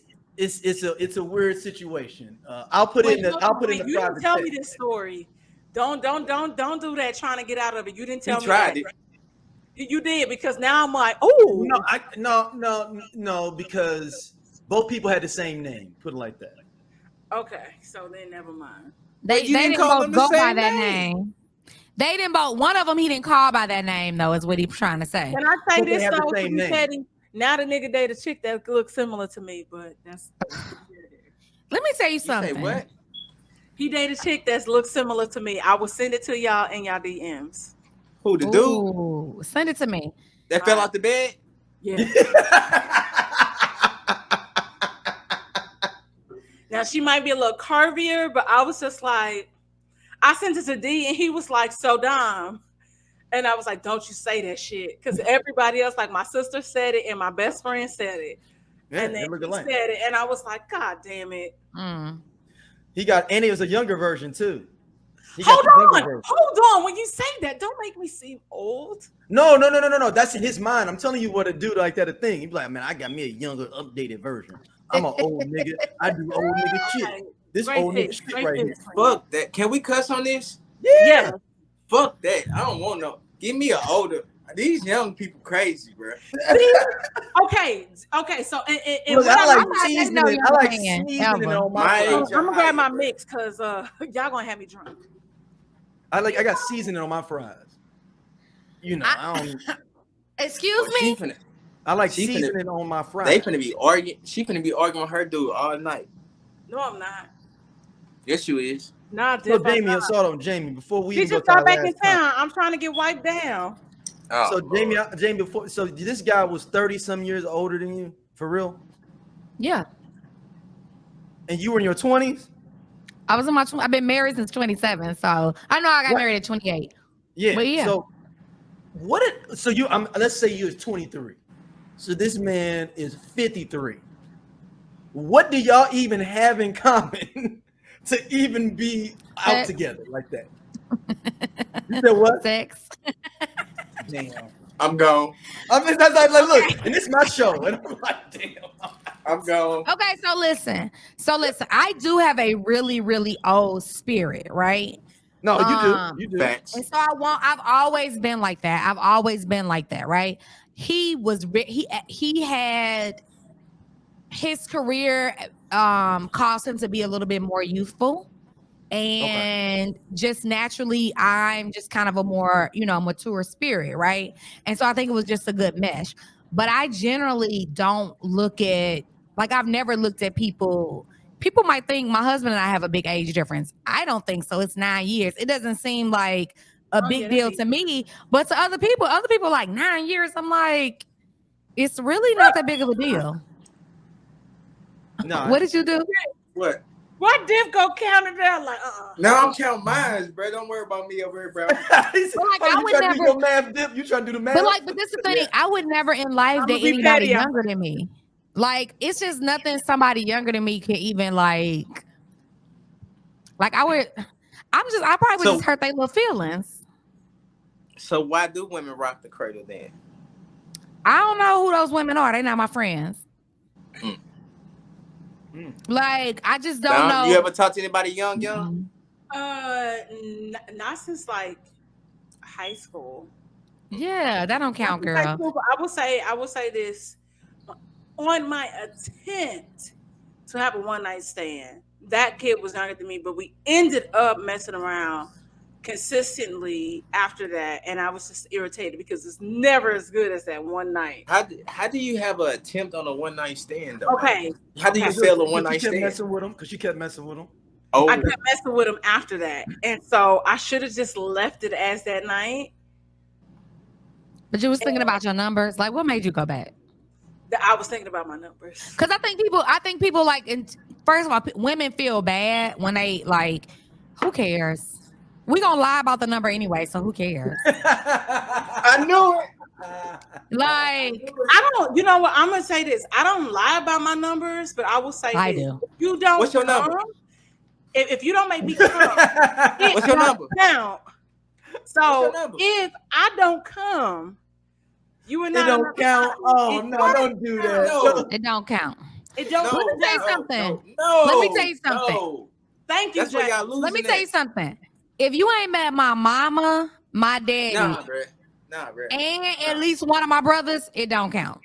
a weird situation. I'll put in the You didn't private tell text. me this story. Don't do that. Trying to get out of it. You didn't tell me. Tried that. it. You did, because now I'm like, oh No, because both people had the same name. Put it like that. okay. So then, never mind. They you didn't didn't call both them the go by same that name. name. They didn't both. One of them he didn't call by that name though, is what he's trying to say. Can I say But they this have the though? same You name. said now the nigga dated a chick that looks similar to me, but that's. Let me tell you You say something. what? He dated a chick that looks similar to me. I will send it to y'all in y'all DMs. Who, the dude Ooh, send it to me. that fell out the bed? Yeah. Now she might be a little curvier, but I was just like, I sent it to D, and he was like, "So Dom," and I was like, "Don't you say that shit," because everybody else, like my sister said it, and my best friend said it, Yeah, and they then look he alike. said it, and I was like, "God damn it!" He got, and it was a younger version too. Hold on. When you say that, don't make me seem old. No. That's in his mind. I'm telling you what a dude like that a thing. He's like, man, I got me a younger, updated version. I'm an old nigga. I do old nigga shit. This Great old pick, nigga shit great right pick. here. Fuck that. Can we cuss on this? Yeah. Fuck that. I don't want no. Give me an older. These young people crazy, bro. Okay. So and Look, what I like thought they seasoning. know I like young man, seasoning ever. on my My fries. age, I'm gonna grab my bro. mix because y'all gonna have me drunk. I got seasoning on my fries. You know, I don't. Excuse She me? finna, I like She finna- seasoning on my fries. they finna be arguing. She finna be arguing with her dude all night. No, I'm not. Yes, you is. Nah, So Dip, I'm Jamie, not. hold on, Jamie. Before we He even go just to our got back in last topic. town. I'm trying to get wiped down. Oh, So Lord. Jamie, before, so this guy was 30 some years older than you, for real, Yeah. and you were in your 20s. I was in my I've been married since 27, so I know I got What? married at 28. Yeah. But yeah. So so you let's say you was 23. So this man is 53. What do y'all even have in common to even be out Sex. together like that? You said what? Sex. Damn. I'm gone. I mean, that's like look, and it's my show, and I'm like, damn. I'm gone. Okay, so listen. I do have a really, really old spirit, right? No, you do. Facts. And so I've always been like that. Right? He had his career caused him to be a little bit more youthful. And just naturally, I'm just kind of a more, mature spirit, right? And so I think it was just a good mesh. But I generally don't look at, like, I've never looked at people. People might think my husband and I have a big age difference. I don't think so. It's 9 years. It doesn't seem like a big deal to me, but to other people like 9 years. I'm like, it's really not that big of a deal. No. What did you do? What? Why Div go count it down like Now I'm counting mines, bro. Don't worry about me over here, bro. I would never. Do your math, Dip? You trying to do the math? But this is the thing. Yeah. I would never in life date anybody younger than me. Like, it's just nothing somebody younger than me can even like I probably would just hurt their little feelings. So why do women rock the cradle then? I don't know who those women are. They're not my friends. Like, I just don't know. You ever talk to anybody young? Not since like high school. Yeah, that don't count, girl. I will say this. On my attempt to have a one-night stand, that kid was younger than me, but we ended up messing around consistently after that, and I was just irritated because it's never as good as that one night. How do you have an attempt on a one-night stand though? Okay. How do you fail a one-night stand? Because you kept messing with him. Oh. I kept messing with him after that, and so I should have just left it as that night. But you was thinking about your numbers. Like, what made you go back? I was thinking about my numbers. Because I think people like, first of all, women feel bad when they like, who cares? We gonna lie about the number anyway, so who cares? I knew it. Like, I don't. You know what? I'm gonna say this. I don't lie about my numbers, but I will say I this. do. If you don't What's your come, number? If you don't make me come, What's your number? count. So What's your number? if I don't come, you and It I don't count. Oh no, don't do that. No. it don't count. It don't. No, Let me tell you something. No. Let me tell you something. No. Thank you, That's why Jay. y'all losing. Let me tell you something. If you ain't met my mama, my daddy, Nah, bro. and at least one of my brothers, it don't count.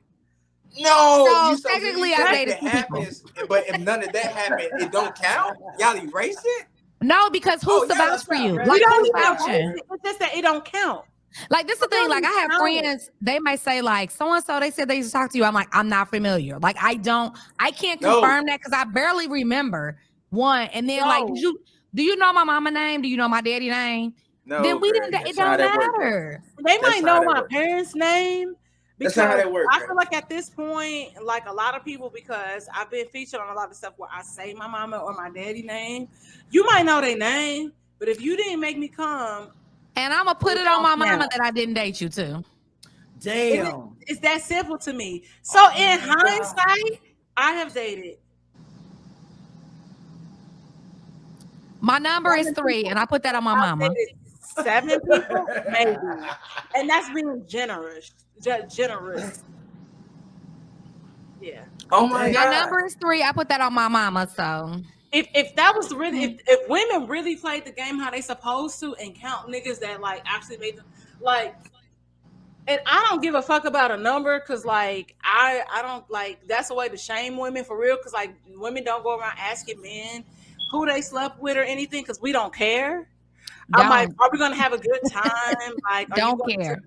No. So technically, I dated two people. But if none of that happened, it don't count. Y'all erase it. No, because who's to yeah, vouch for you? that's Like, right. who's We don't vouching? It's just that it don't count. Like, this is the thing. Like, I have friends, they might say, like, so-and-so, they said they used to talk to you. I'm like, I'm not familiar. Like, I can't confirm that because I barely remember one. And then, like, do you know my mama name? Do you know my daddy name? No. Then we bro. didn't, it That's not don't how that works. matter. They That's might not know how that my works. parents' name. That's not how that works, I bro. feel like at this point, like a lot of people, because I've been featured on a lot of stuff where I say my mama or my daddy name, you might know their name, but if you didn't make me come, And I'm going to put it on my mama that I didn't date you too. Damn. it's that simple to me. So in hindsight, I have dated. My number is 3, and I put that on my mama. I've dated 7 people, maybe, and that's being generous. Generous. Yeah. Oh my My God. number is 3. I put that on my mama. So If that was really if women really played the game how they supposed to and count niggas that like actually made them like, and I don't give a fuck about a number because like I don't like that's a way to shame women for real because like women don't go around asking men who they slept with or anything because we don't care. I'm like, are we gonna have a good time? Like, don't care.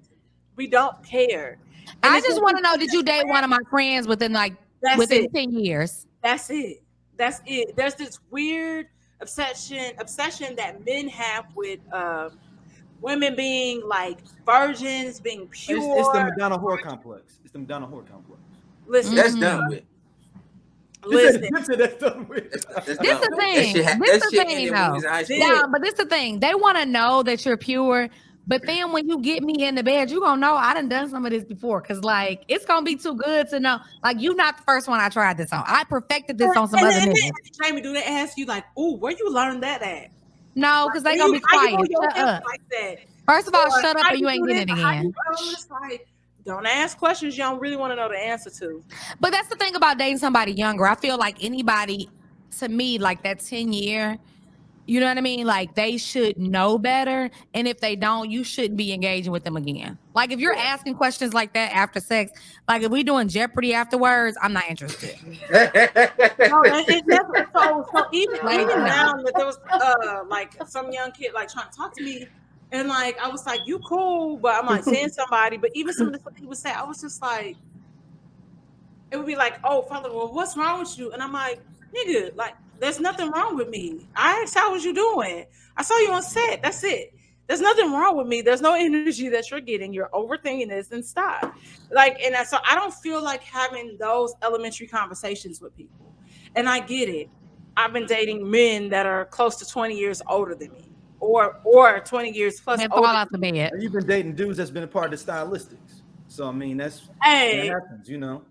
We don't care. And I just want to know, did you date one of my friends within 10 years? That's it. That's it. There's this weird obsession that men have with women being like virgins, being pure. It's the Madonna whore complex. Listen, That's done with. Listen. That's done with. This the thing. This the thing, though. Yeah, but this the thing. They want to know that you're pure. But then when you get me in the bed, you're going to know I done some of this before. Because, like, it's going to be too good to know. Like, you're not the first one I tried this on. I perfected this on some other niggas. Jami, do they ask you, like, ooh, where you learned that at? No, because they going to be quiet. Shut up. Like that? First of all, Or shut up or you ain't getting it again. Like, don't ask questions you don't really want to know the answer to. But that's the thing about dating somebody younger. I feel like anybody, to me, like that 10-year, you know what I mean? Like they should know better. And if they don't, you shouldn't be engaging with them again. Like if you're asking questions like that after sex, like if we doing Jeopardy afterwards, I'm not interested. So even now that there was like some young kid like trying to talk to me. And like I was like, you cool, but I'm like seeing somebody. But even some of the stuff he would say, I was just like, it would be like, oh, Father, well, what's wrong with you? And I'm like, nigga, like, there's nothing wrong with me. I asked, how was you doing? I saw you on set. That's it. There's nothing wrong with me. There's no energy that you're getting. You're overthinking this and stop. Like, and so I don't feel like having those elementary conversations with people. And I get it. I've been dating men that are close to 20 years older than me. Or 20 years plus. And fall out the bed. You've been dating dudes that's been a part of the stylistics. So I mean that happens, you know.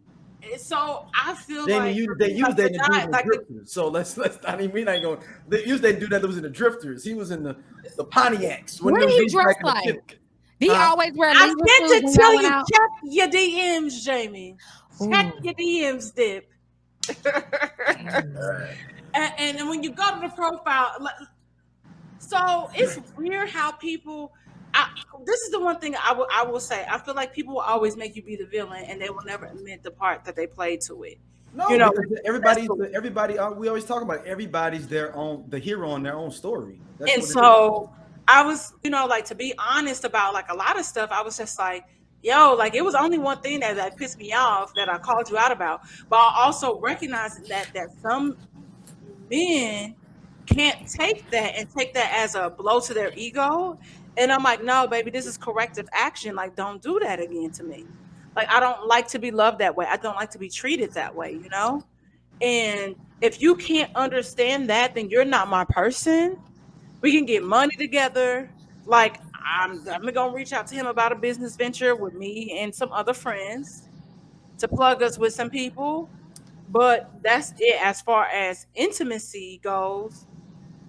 So I feel Jami, like you was dating dudes in the drifters. So let's I mean we ain't going. They used to do that was in the drifters. He was in the Pontiacs. What did he dress like? Did he always wear? I meant to tell you, check your DMs, Jami. Check your DMs, dip. and when you go to the profile. So it's weird how people. This is the one thing I will say. I feel like people will always make you be the villain, and they will never admit the part that they played to it. No, you know, everybody. We always talk about it. Everybody's the hero in their own story. And so I was, like to be honest about like a lot of stuff. I was just like, yo, like it was only one thing that pissed me off that I called you out about, but I also recognize that some men can't take that and take that as a blow to their ego. And I'm like, no, baby, this is corrective action. Like, don't do that again to me. Like, I don't like to be loved that way. I don't like to be treated that way, And If you can't understand that, then you're not my person. We can get money together. Like, I'm gonna reach out to him about a business venture with me and some other friends to plug us with some people. But that's it. As far as intimacy goes,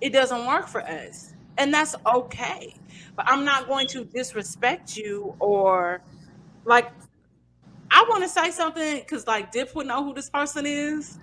it doesn't work for us. And that's okay. But I'm not going to disrespect you, or like, I want to say something because like Dip would know who this person is,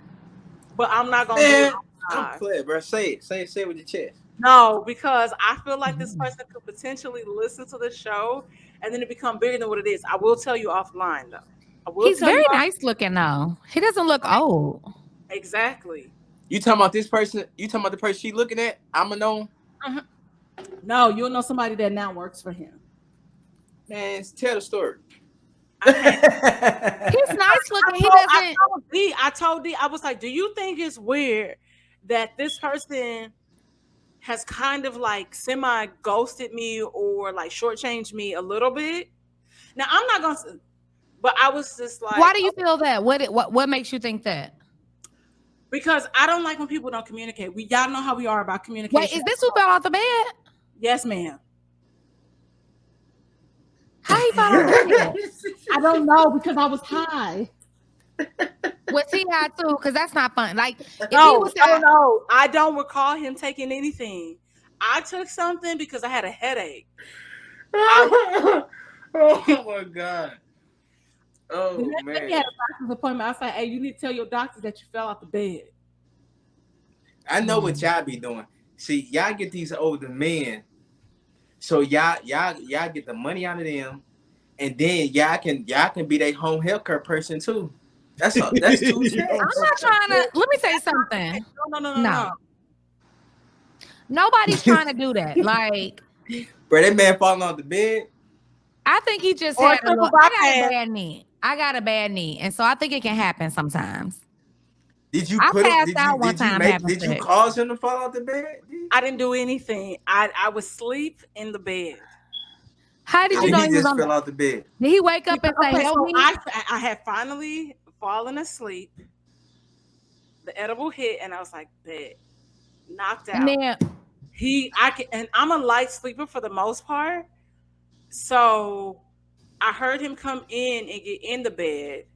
but I'm not gonna do it. I'm clear, bro. Say it with your chest. No, because I feel like this person could potentially listen to the show and then it become bigger than what it is. I will tell you offline though. He's very nice looking though. He doesn't look old. Exactly. You talking about this person? You talking about the person she looking at? I'ma know. No, you'll know somebody that now works for him. Man, tell the story. He's nice looking. He doesn't. I told D, I was like, do you think it's weird that this person has kind of like semi ghosted me or like shortchanged me a little bit? Now I'm not gonna, but I was just like, why do you feel that? What makes you think that? Because I don't like when people don't communicate. Y'all know how we are about communication. Wait, is this who fell off the bed? Yes, ma'am. How he fell off the bed? I don't know because I was high. Was he high too? Because that's not fun. Like, if No, he was high, no, I don't recall him taking anything. I took something because I had a headache. Oh my God. Oh man. He had a doctor's appointment. I was like, hey, you need to tell your doctor that you fell off the bed. I know what y'all be doing. See, y'all get these older men, so y'all get the money out of them, and then y'all can be their home healthcare person too. That's too. I'm not trying to. Let me say something. No. Nobody's trying to do that. Like, Bro, that man falling off the bed. I think he just Or had a little. triple I got a bypass. bad knee. I got a bad knee, and so I think it can happen sometimes. Did you I put him? passed out one time having Did you sex. cause him to fall off the bed? I didn't do anything. I was asleep in the bed. How did you know He he was just on? fell off the bed. Did he wake up and say, Okay, "Help so me"? I had finally fallen asleep. The edible hit, and I was like, "Bet." Knocked out. And then And I'm a light sleeper for the most part. So I heard him come in and get in the bed.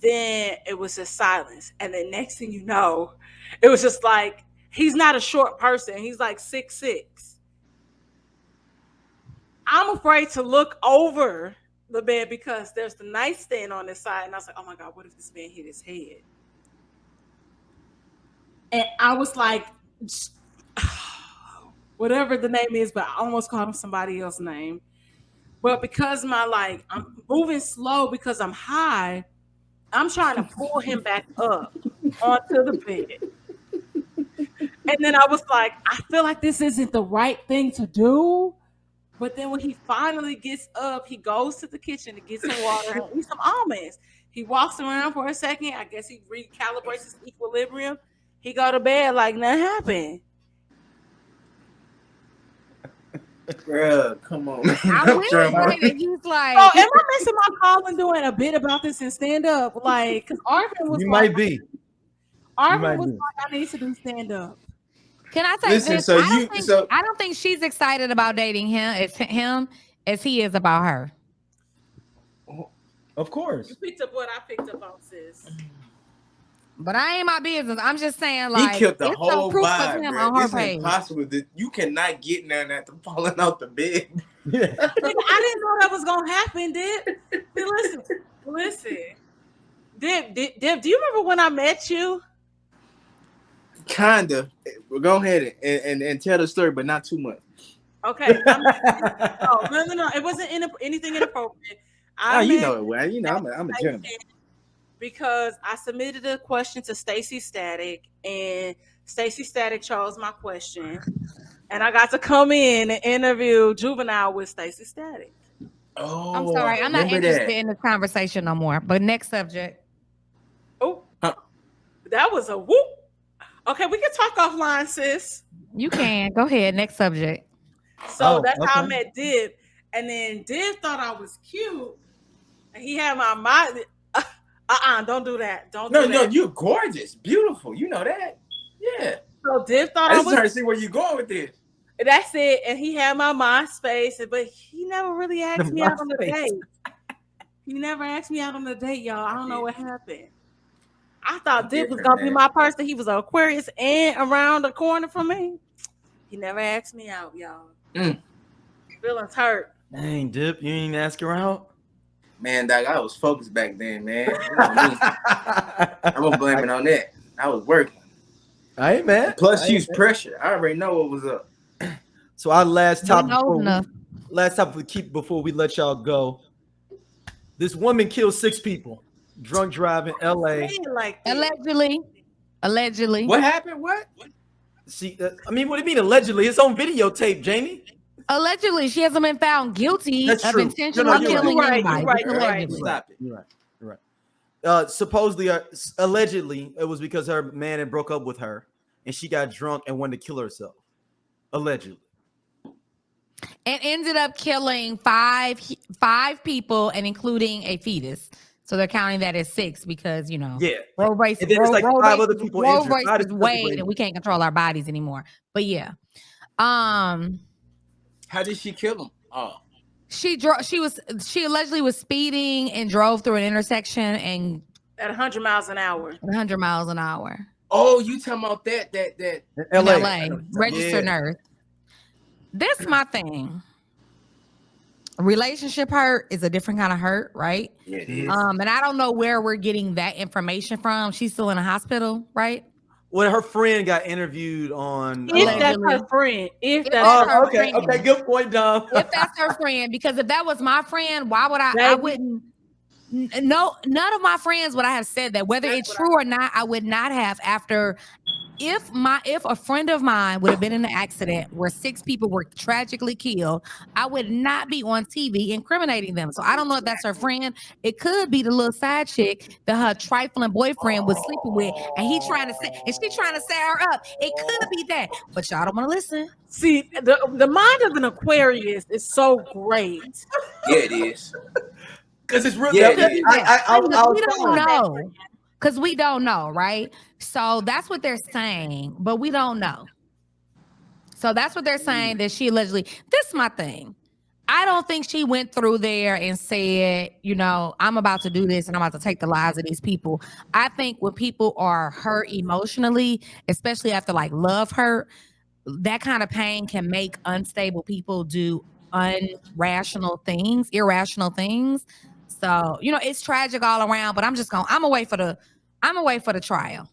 Then it was just silence. And then next thing you know, it was just like, he's not a short person. He's like 6'6". I'm afraid to look over the bed because there's the nightstand on this side. And I was like, oh my God, what if this man hit his head? And I was like, whatever the name is, but I almost called him somebody else's name. But because I'm moving slow because I'm high, I'm trying to pull him back up onto the bed. And then I was like, I feel like this isn't the right thing to do. But then when he finally gets up, he goes to the kitchen to get some water and eat some almonds. He walks around for a second. I guess he recalibrates his equilibrium. He go to bed like nothing happened. Bro, come on, man. I will say that he's like, Oh, am I missing my call and doing a bit about this in stand up? Like, because Arvin was You like, might be. Arvin was like, I need to do stand up. can I say Listen, this? so I don't think she's excited about dating him as he is about her. Of course. You picked up what I picked up on, sis. But I ain't my business. I'm just saying, like, he killed the it's whole some proof vibe, of him bro. on her It's page. impossible that you cannot get none after falling out the bed. Yeah. I didn't know that was gonna happen, Dip. Listen. Dip, do you remember when I met you? Kinda. Well, go ahead and tell the story, but not too much. Okay. No. It wasn't anything inappropriate. You know it well. You know, I'm a gentleman. Because I submitted a question to Stacey Static, and Stacey Static chose my question, and I got to come in and interview Juvenile with Stacey Static. Oh, I'm sorry, I'm not interested in this conversation no more. But next subject. Oh, that was a whoop. Okay, we can talk offline, sis. You can go ahead. Next subject. So that's how I met Dib, and then Dib thought I was cute, and he had my mind. Don't do that. Don't No, do that. no, you're gorgeous, beautiful. You know that. Yeah. So Div thought I was trying to see where you're going with this. That's it. And he had my MySpace, but he never really asked me out on the date. He never asked me out on the date, y'all. I don't know what happened. I thought Div was gonna be my person. He was an Aquarius and around the corner from me. He never asked me out, y'all. Feelings hurt. Dang, Dip, you ain't ask her out? Man, dog, I was focused back then, man. You know me. I'm gonna blame it on that. I was working. I ain't mad. Plus, she was pressure. I already know what was up. So our last topic enough. before we let y'all go. This woman killed 6 people, drunk driving, LA. Allegedly. What happened? What? See, I mean, what do you mean allegedly? It's on videotape, Jamie. Allegedly, she hasn't been found guilty of intentional you're killing right. anybody. You're right. Stop it. You're right. Supposedly, allegedly, it was because her man had broke up with her, and she got drunk and wanted to kill herself. Allegedly. And ended up killing five people, and including a fetus. So they're counting that as 6 because road race. And then there's like 5 other people injured. Road race is weighed, and we can't control our bodies anymore. But yeah, How did she kill him? Oh, she allegedly was speeding and drove through an intersection and at 100 miles an hour. 100 miles an hour. Oh, you talking about that? LA registered nurse. This is my thing. Relationship hurt is a different kind of hurt, right? Yeah, it is. And I don't know where we're getting that information from. She's still in a hospital, right? Well, her friend got interviewed on. If that's her friend. Okay, good point, Dom. If that's her friend, because if that was my friend, why would I wouldn't. No, none of my friends would I have said that. Whether it's true or not, I would not have. After, if a friend of mine would have been in an accident where 6 people were tragically killed, I would not be on TV incriminating them. So I don't know if that's her friend. It could be the little side chick that her trifling boyfriend was sleeping with, and she trying to set her up. It could be that, but y'all don't want to listen. See, the mind of an Aquarius is so great. Yeah, it is. Because it's real. We don't know. Because we don't know, right? So that's what they're saying, but we don't know. So that's what they're saying, that she allegedly. This is my thing. I don't think she went through there and said, I'm about to do this and I'm about to take the lives of these people. I think when people are hurt emotionally, especially after like love hurt, that kind of pain can make unstable people do irrational things. So, it's tragic all around, but I'm gonna wait for the trial.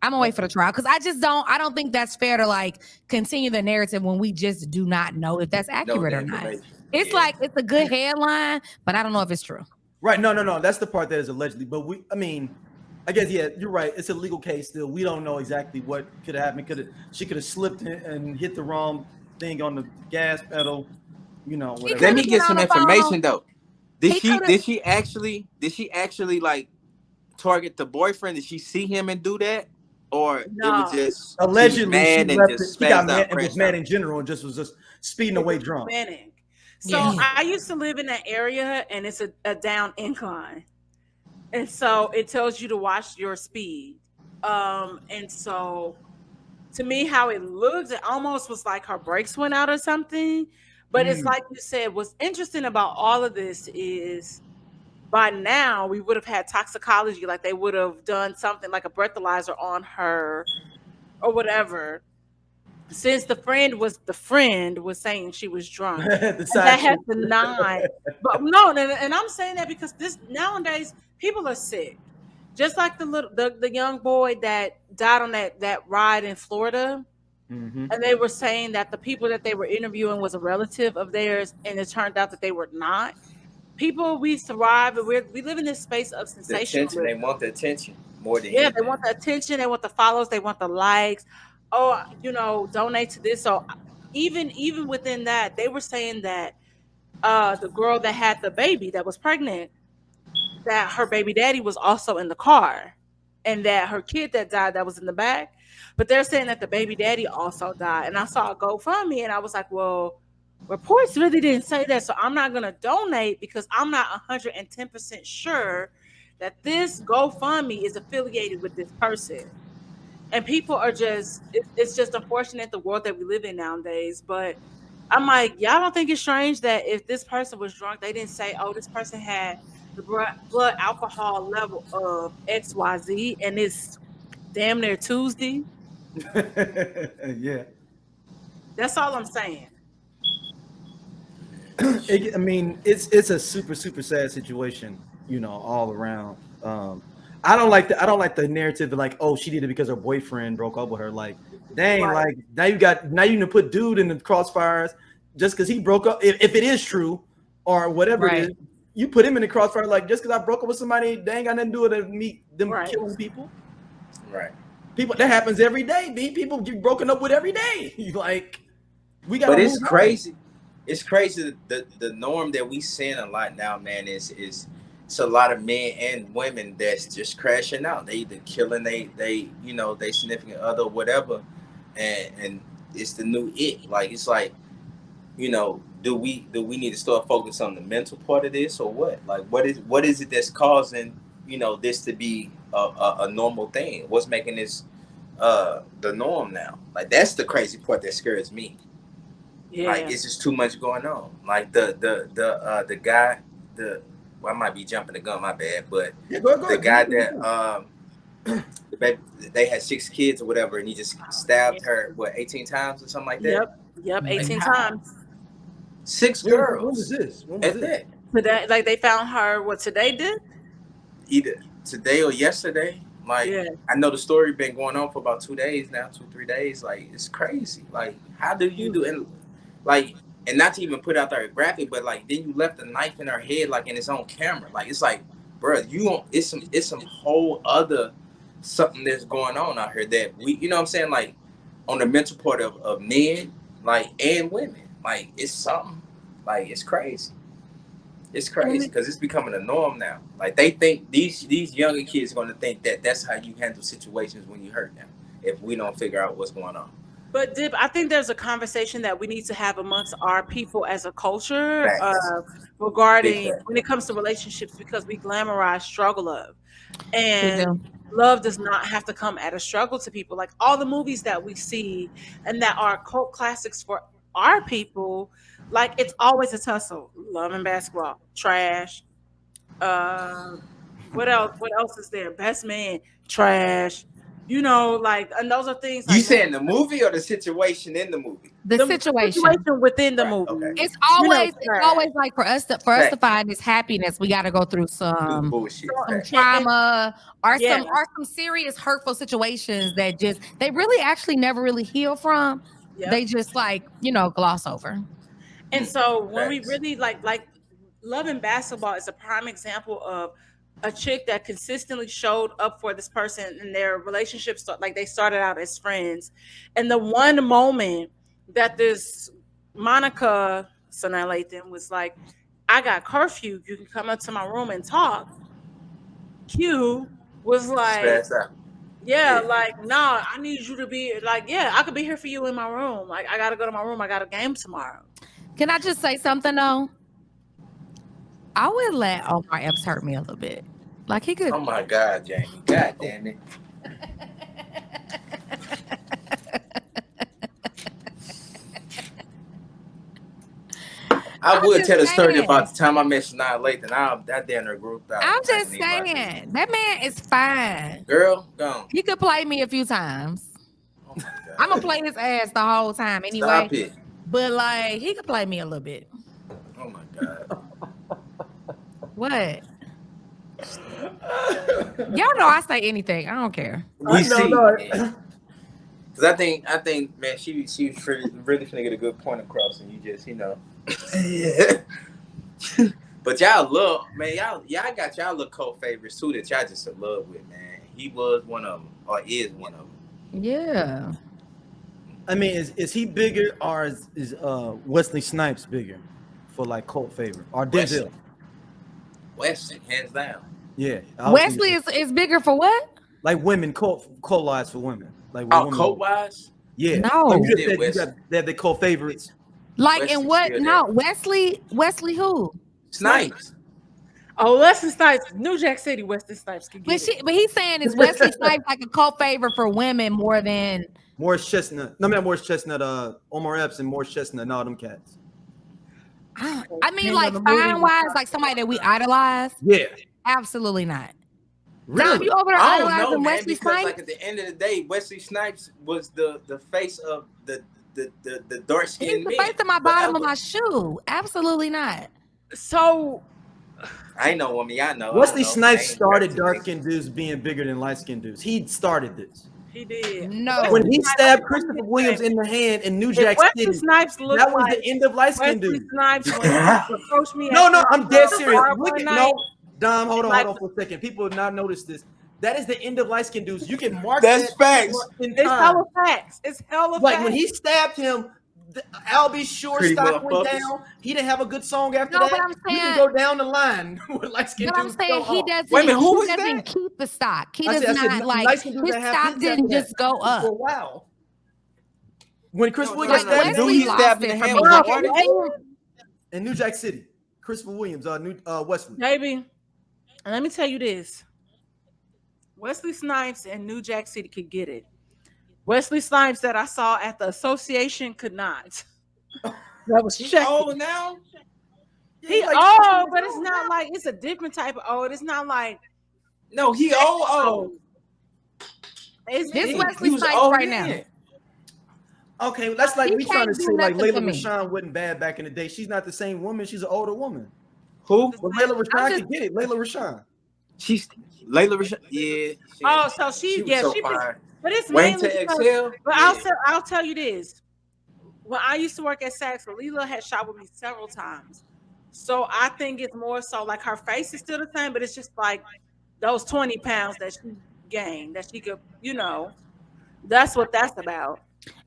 I'm gonna wait for the trial because I don't think that's fair to like continue the narrative when we just do not know if that's accurate or not. It's like, it's a good headline, but I don't know if it's true. Right. No. That's the part that is allegedly, but I guess, yeah, you're right. It's a legal case still. We don't know exactly what could have happened. She could have slipped and hit the wrong thing on the gas pedal, whatever. Let me get some information though. Did she actually like target the boyfriend? Did she see him and do that, or it was just allegedly she got mad and was mad in general and just was just speeding away drunk? So I used to live in that area, and it's a down incline, and so it tells you to watch your speed. And so to me, how it looked, it almost was like her brakes went out or something. But it's like you said, what's interesting about all of this is by now we would have had toxicology, like they would have done something like a breathalyzer on her or whatever. Since the friend was saying she was drunk. And that has denied. But no, and I'm saying that because nowadays people are sick. Just like the young boy that died on that ride in Florida. Mm-hmm. And they were saying that the people that they were interviewing was a relative of theirs, and it turned out that they were not. People, we thrive, and we live in this space of sensationalism. They want the attention more than anything. They want the attention, they want the follows, they want the likes. Oh, donate to this. So even within that, they were saying that the girl that had the baby that was pregnant, that her baby daddy was also in the car, and that her kid that died that was in the back. But they're saying that the baby daddy also died. And I saw a GoFundMe, and I was like, well, reports really didn't say that. So I'm not going to donate because I'm not 110% sure that this GoFundMe is affiliated with this person. And people are just, it's just unfortunate the world that we live in nowadays. But I'm like, y'all don't think it's strange that if this person was drunk, they didn't say, oh, this person had the blood alcohol level of XYZ and it's damn near Tuesday? Yeah. That's all I'm saying. I mean, it's a super sad situation, all around. I don't like the narrative of like, oh, she did it because her boyfriend broke up with her. Like, dang, Right. like now you can put dude in the crossfires just because he broke up. If it is true or whatever it is, you put him in the crossfire. Like, just because I broke up with somebody, they ain't got nothing to do with me them killing people. Right. People, that happens every day. People get broken up with every day. Like, we got. But it's crazy. It's crazy. The norm that we seeing a lot now, man, is it's a lot of men and women that's just crashing out. They either killing they significant other or whatever, and it's the new it. Like, it's like, do we need to start focusing on the mental part of this or what? Like, what is it that's causing this to be a normal thing? What's making this the norm now? Like, that's the crazy part that scares me. Yeah. Like, it's just too much going on. Like the guy, I might be jumping the gun, my bad, but the guy that they had 6 kids or whatever, and he just stabbed her 18 times or something like that. Yep, 18 times. 6 girls. When was this? Today, like, they found her. What today did? Either today or yesterday. Like, I know the story been going on for about 2 days now, 2-3 days. Like, it's crazy. Like, how do you do it? Like, and not to even put out there graphic, but like, then you left a knife in her head, like in its own camera. Like, it's like, bro, it's some whole other something that's going on out here that we, you know what I'm saying? Like, on the mental part of men, like, and women, like, it's something, like, it's crazy. It's crazy because it's becoming a norm now. Like, they think these younger kids are going to think that that's how you handle situations when you hurt them if we don't figure out what's going on. But Dib, I think there's a conversation that we need to have amongst our people as a culture regarding when it comes to relationships, because we glamorize struggle love, and love does not have to come at a struggle to people. Like, all the movies that we see and that are cult classics for our people, like, it's always a tussle. Love and Basketball, trash. What else is there? Best Man, trash. Like, and those are things. Like, you saying the movie or the situation in the movie? The situation within the movie. Okay. It's always like for us to find this happiness, we got to go through some bullshit, some trauma or some serious hurtful situations that they really actually never really heal from. Yep. They just gloss over. And so when we really like Love and Basketball is a prime example of a chick that consistently showed up for this person, and their relationship they started out as friends. And the one moment that this Monica Lathan was like, I got curfew, you can come up to my room and talk. Q was like, like, nah, I need you to be like, I could be here for you in my room. Like, I gotta go to my room, I got a game tomorrow. Can I just say something though? I would let Omar Epps hurt me a little bit. Like, he could. Oh my God, Jami. God damn it. I would tell a story about the time I met Shania Lathan. That damn near group out. I'm just saying, that man is fine. Girl, go. He could play me a few times. Oh my God. I'm gonna play his ass the whole time anyway. Stop it. But like, he could play me a little bit. Oh my God. What? Y'all know I say anything. I don't care. We see. Because I think, man, she was really finna get a good point across, and you just, But y'all love, man, y'all got y'all little cult favorites too that y'all just in love with, man. He was one of them, or is one of them. Yeah. I mean, is he bigger, or is Wesley Snipes bigger for like cult favorite, or Denzel? Wesley, hands down. Yeah. Wesley is bigger for what? Like women, cult wise for women. Like cult wise? Yeah. No. Like you just said that they cult favorites. Like, in what? No, Wesley who? Snipes. Oh, Wesley Snipes, New Jack City, Wesley Snipes can get it. But he's saying is Wesley Snipes like a cult favorite for women more than Morris Chestnut. No, not Morris Chestnut. Omar Epps and Morris Chestnut. No, them cats. I mean, like fine wise, like somebody that we idolize. Yeah, absolutely not. really. You over there I don't know, idolizing man, Wesley because Snipes? like at the end of the day, Wesley Snipes was the face of the dark He's skinned the men. face of my bottom of my shoe. Absolutely not. So I know woman, I know. Wesley I know. Snipes started I dark skinned dudes being bigger than light skinned dudes. He started this. he did. No. When he stabbed Christopher Williams in the hand in New Jack Wesley City, Snipes looked that was like the end of light skinned Wesley dudes. Snipes when he approached me. No, at I'm dead the serious. bar Look one at night. no, Dom, hold on for a second. People have not noticed this. That is the end of light skinned dudes. You can mark That's that facts. in It's time. hella facts. It's hella Like facts. when he stabbed him, Albie Shore Pretty stock went motherfuckers. down. He didn't have a good song after No, that. but I'm You can saying- go down the line with light skinned But I'm dudes. saying he doesn't. Wait a minute, who he was doesn't that? keep the stock. He I does said, not like light-skinned dudes his that have stock hits didn't after just that. go up. For a while. When Chris No, Williams like stabbed Wesley he lost stabbed it in the for hand me. with Like, the water? everything- in New Jack City, Christopher Williams, Wesley. Baby, and let me tell you this. Wesley Snipes and New Jack City could get it. Wesley Snipes that I saw at the association could not. That was He's checked. old now. He like, old, but it's not like it's a different type of old. It's not like No, he old. it's This He Wesley was Snipes old right then. Okay, well, that's like He we trying to can't do say like nothing for Layla me. Rashawn wasn't bad back in the day. She's not the same woman. She's an older woman. Who? But Layla Rashawn just- can get it. Layla Rashawn. She's Layla Rashawn. Yeah. oh, so she was yeah, so she fine. but it's Waiting mainly to because- exhale. But Yeah. I'll tell you this. When I used to work at Saks, Leela had shot with me several times. So I think it's more so like her face is still the same, but it's just like those 20 pounds that she gained, that she could, that's what that's about.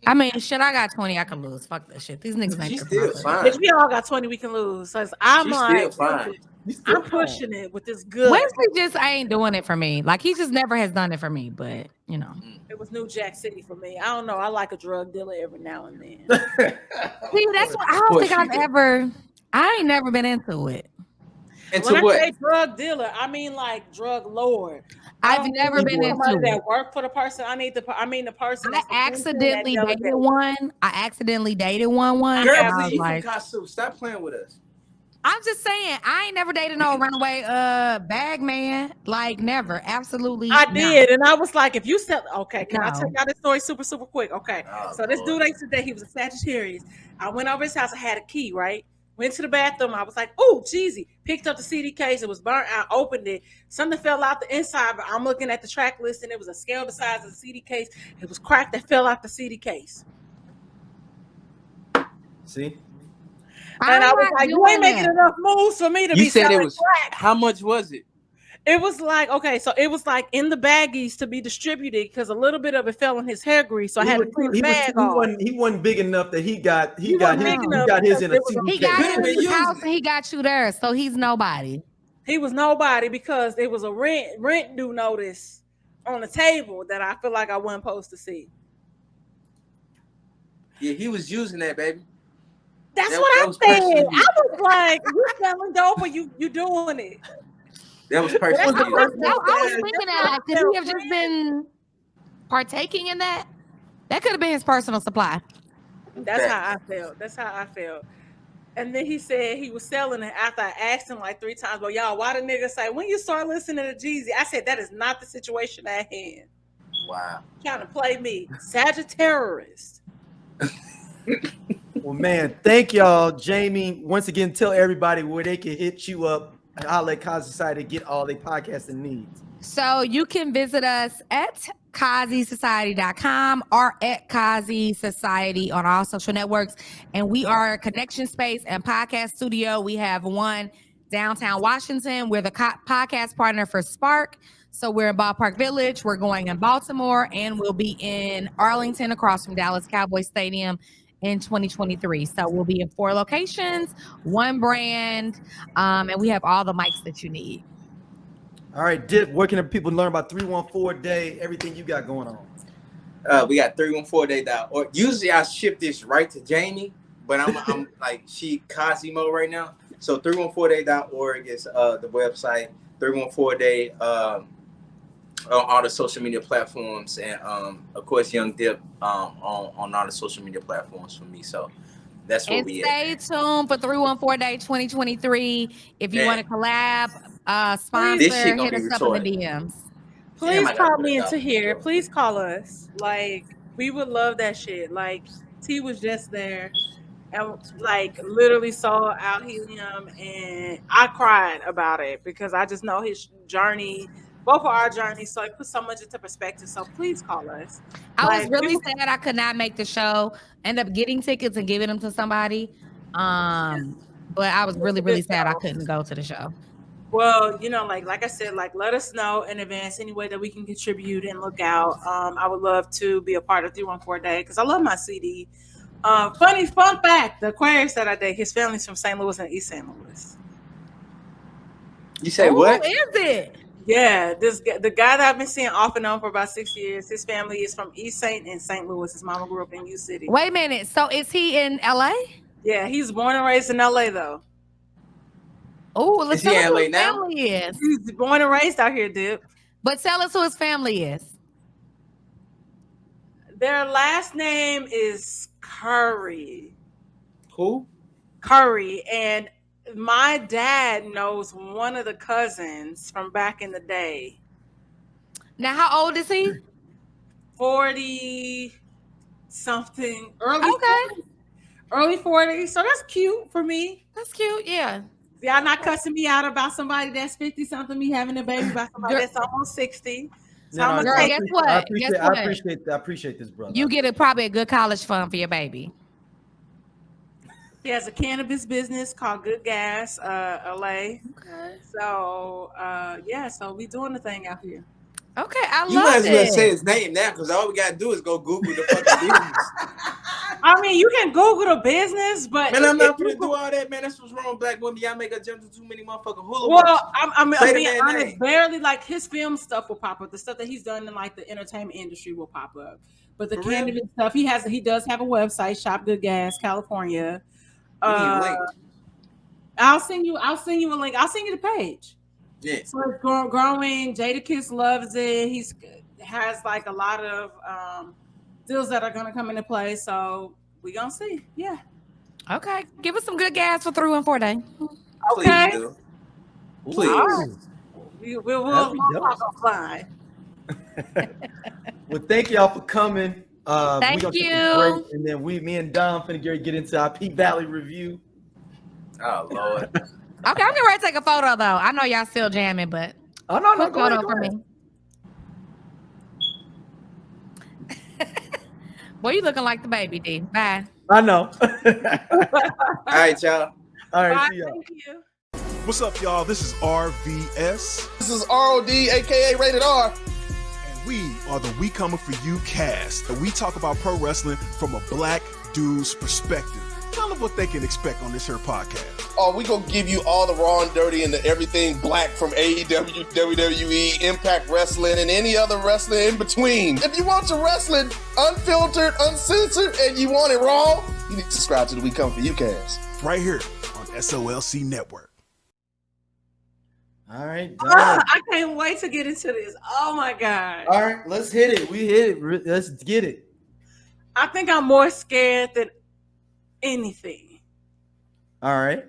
I mean, shit, I got 20. I can lose. Fuck that shit. These niggas ain't She's tripping still off fine. that. If we all got 20, we can lose. So I'm She's like, still fine. I'm pushing it with this good. Wesley just ain't doing it for me. Like he just never has done it for me. But It was New Jack City for me. I don't know. I like a drug dealer every now and then. see, that's what I don't think I've ever. I ain't never been into it. And When to I what? say drug dealer, I mean like drug lord. I've never been into somebody it. that work for the person. I mean the person. I that's accidentally that dated delegate. one. I accidentally dated one. Girl, and I please, was you like, from Kazi. Stop playing with us. I'm just saying, I ain't never dated no runaway bag man. Like never. Absolutely. I not. did, and I was like, if you sell, okay, can I No. tell y'all this story super quick? Okay, Oh, so this Lord. dude I used to date, he was a Sagittarius. I went over his house, I had a key, right? Went to the bathroom, I was like, oh, cheesy. Picked up the CD case, it was burnt out, opened it. Something fell out the inside, but I'm looking at the track list, and it was a scale the size of the CD case. It was cracked that fell out the CD case. See? And I was not like, you doing ain't making that. enough moves for me to You be said it selling was. crack. How much was it? It was like, okay, so it was like in the baggies to be distributed because a little bit of it fell in his hair grease, so I had to clean the bag off. He wasn't big enough that he got his wasn't big enough in a because it was CD He case. got Could've you been in his used. house and he got you there, so he's nobody. He was nobody because it was a rent due notice on the table that I feel like I wasn't supposed to see. Yeah, he was using that, baby. That's That what I was said. personal. I was like, you selling dope or you doing it? That was I personal. was Yeah. thinking that, like, could he have just been partaking in that? That could have been his personal supply. That's how I felt. And then he said he was selling it after I asked him like 3 times, but y'all, why the nigga say, when you start listening to Jeezy? I said, that is not the situation at hand. Wow. Trying to play me. Sagittarius. Well, man, thank y'all. Jami, once again, tell everybody where they can hit you up. I'll let Kazi Society get all their podcasting needs. So you can visit us at KaziSociety.com or at Kazi Society on all social networks. And we are a connection space and podcast studio. We have one downtown Washington. We're the podcast partner for Spark. So we're in Ballpark Village. We're going in Baltimore, and we'll be in Arlington across from Dallas Cowboys Stadium in 2023. So we'll be in 4 locations, 1 brand, and we have all the mics that you need. All right, Dip, where can people learn about 314 Day, everything you got going on? We got 314day.org. Usually I ship this right to Jami, but I'm like she Kazi mode right now. So 314day.org is the website. 314day on all the social media platforms, and of course Young Dip on all the social media platforms for me. So that's what we stay tuned for 314 Day 2023. If you want to collab, sponsor, hit us up in the DMs. Please call me into here. Please call us. Like, we would love that shit. Like, T was just there and like literally saw Out Helium, and I cried about it because I just know his journey, both of our journeys. So it puts so much into perspective. So please call us. I was really sad I could not make the show. End up getting tickets and giving them to somebody. But I was really sad I couldn't go to the show. Well, you know, like I said, like let us know in advance any way that we can contribute and look out. I would love to be a part of 314 Day because I love my CD. Fun fact: the Aquarius that I date, his family's from St. Louis and East St. Louis. You say what? Who is it? Yeah, the guy that I've been seeing off and on for about 6 years. His family is from East St. and St. Louis. His mama grew up in U City. Wait a minute. So is he in LA? Yeah, he's born and raised in LA though. Oh, let's tell us who LA his now? family is. He's born and raised out here, Dip. But tell us who his family is. Their last name is Curry. Who? Curry. And my dad knows one of the cousins from back in the day. Now, how old is he? 40 something. Early 40s. So that's cute for me. That's cute, yeah. Y'all not cussing me out about somebody that's 50 something, me having a baby by somebody that's almost 60. So No, girl, guess what? I appreciate this, brother. You get probably a good college fund for your baby. He has a cannabis business called Good Gas, LA. Okay. So yeah, so we doing the thing out here. Okay, I You love might as well it. say his name now, because all we gotta do is go Google the fucking business. I mean, you can Google the business, but Man, I'm not gonna do all that, man. That's what's wrong with black women. Y'all make a jump to too many motherfucking hula hoops. Well, I'm being honest. name. Barely, like his film stuff will pop up. The stuff that he's done in like the entertainment industry will pop up. But the cannabis stuff, he does have a website, Shop Good Gas, California. I'll send you a link. I'll send you the page. Yeah. So it's growing. Jadakiss loves it. He's has like a lot of deals that are gonna come into play. So we gonna see. Yeah. Okay. Give us some good gas for 314 Day. Okay. Please do. Please. Right. We'll talk offline. Well, thank y'all for coming. Thank we you. Break, and then me and Dom finna get into our Peak Valley review. Oh Lord. Okay, I'm getting ready to take a photo though. I know y'all still jamming, but no, quick photo for me. Boy, you looking like the baby, D. Bye. I know. All right, y'all. All right, Bye, see y'all. thank you. What's up, y'all? This is RVS. This is ROD, aka Rated R. And we are the We Coming For You cast. And we talk about pro wrestling from a black dude's perspective. Tell them what they can expect on this here podcast. Oh, we gonna give you all the raw and dirty and the everything black from AEW, WWE, Impact Wrestling, and any other wrestling in between. If you want your wrestling unfiltered, uncensored, and you want it raw, you need to subscribe to the We Come For You cast. Right here on SOLC Network. All right. I can't wait to get into this. Oh my God. All right, let's hit it. We hit it. Let's get it. I think I'm more scared than anything. All right.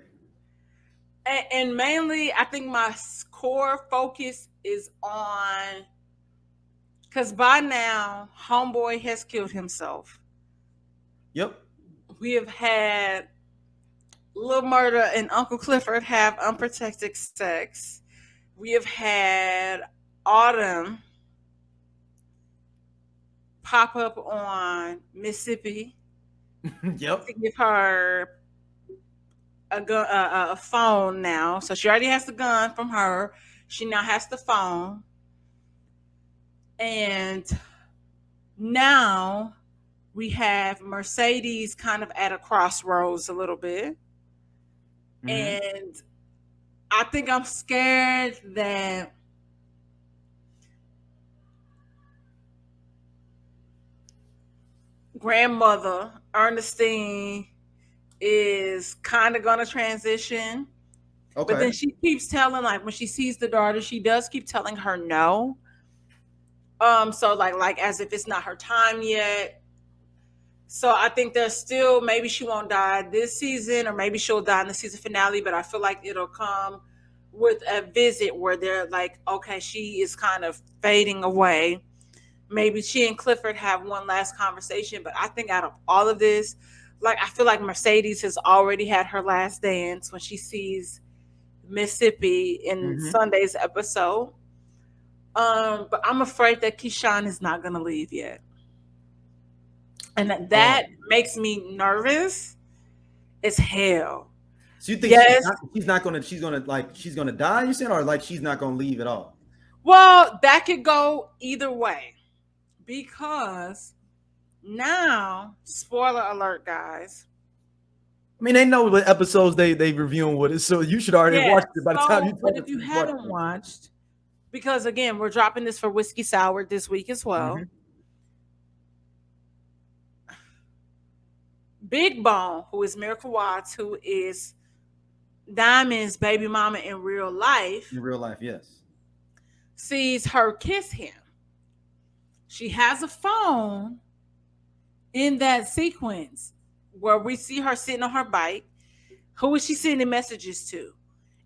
And mainly, I think my core focus is on, because by now, Homeboy has killed himself. Yep. We have had Lil Murda and Uncle Clifford have unprotected sex. We have had Autumn pop up on Mississippi Yep. to give her a phone now. So she already has the gun from her. She now has the phone. And now we have Mercedes kind of at a crossroads a little bit. Mm-hmm. And I think I'm scared that grandmother Ernestine is kind of going to transition. Okay. But then she keeps telling, like, when she sees the daughter, she does keep telling her no. So like as if it's not her time yet. So I think there's still, maybe she won't die this season, or maybe she'll die in the season finale, but I feel like it'll come with a visit where they're like, okay, she is kind of fading away. Maybe she and Clifford have one last conversation, but I think out of all of this, like, I feel like Mercedes has already had her last dance when she sees Mississippi in Sunday's episode. But I'm afraid that Keyshawn is not going to leave yet. And that makes me nervous as hell. So you think she's gonna die, you saying, or like she's not gonna leave at all? Well, that could go either way, because now, spoiler alert, guys. I mean, they know what episodes they reviewing with it, so you should already watch it by the time you. But if you haven't watched, because again, we're dropping this for Whiskey Sour this week as well. Big Bone, who is Miracle Watts, who is Diamond's baby mama in real life. In real life, yes. Sees her kiss him. She has a phone in that sequence where we see her sitting on her bike. Who is she sending messages to?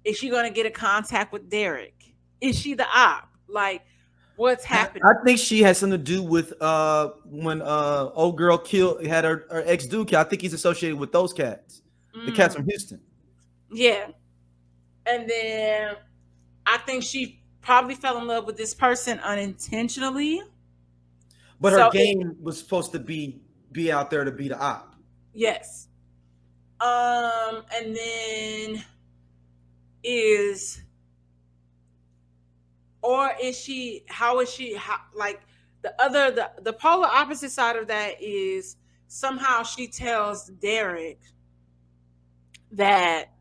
Is she going to get a contact with Derek? Is she the op? Like, what's happening? I think she has something to do with when old girl had her ex dude. I think he's associated with those cats, the cats from Houston. Yeah, and then I think she probably fell in love with this person unintentionally. But her game was supposed to be out there to be the op. Yes. And then how is she like the polar opposite side of that is somehow she tells Derek that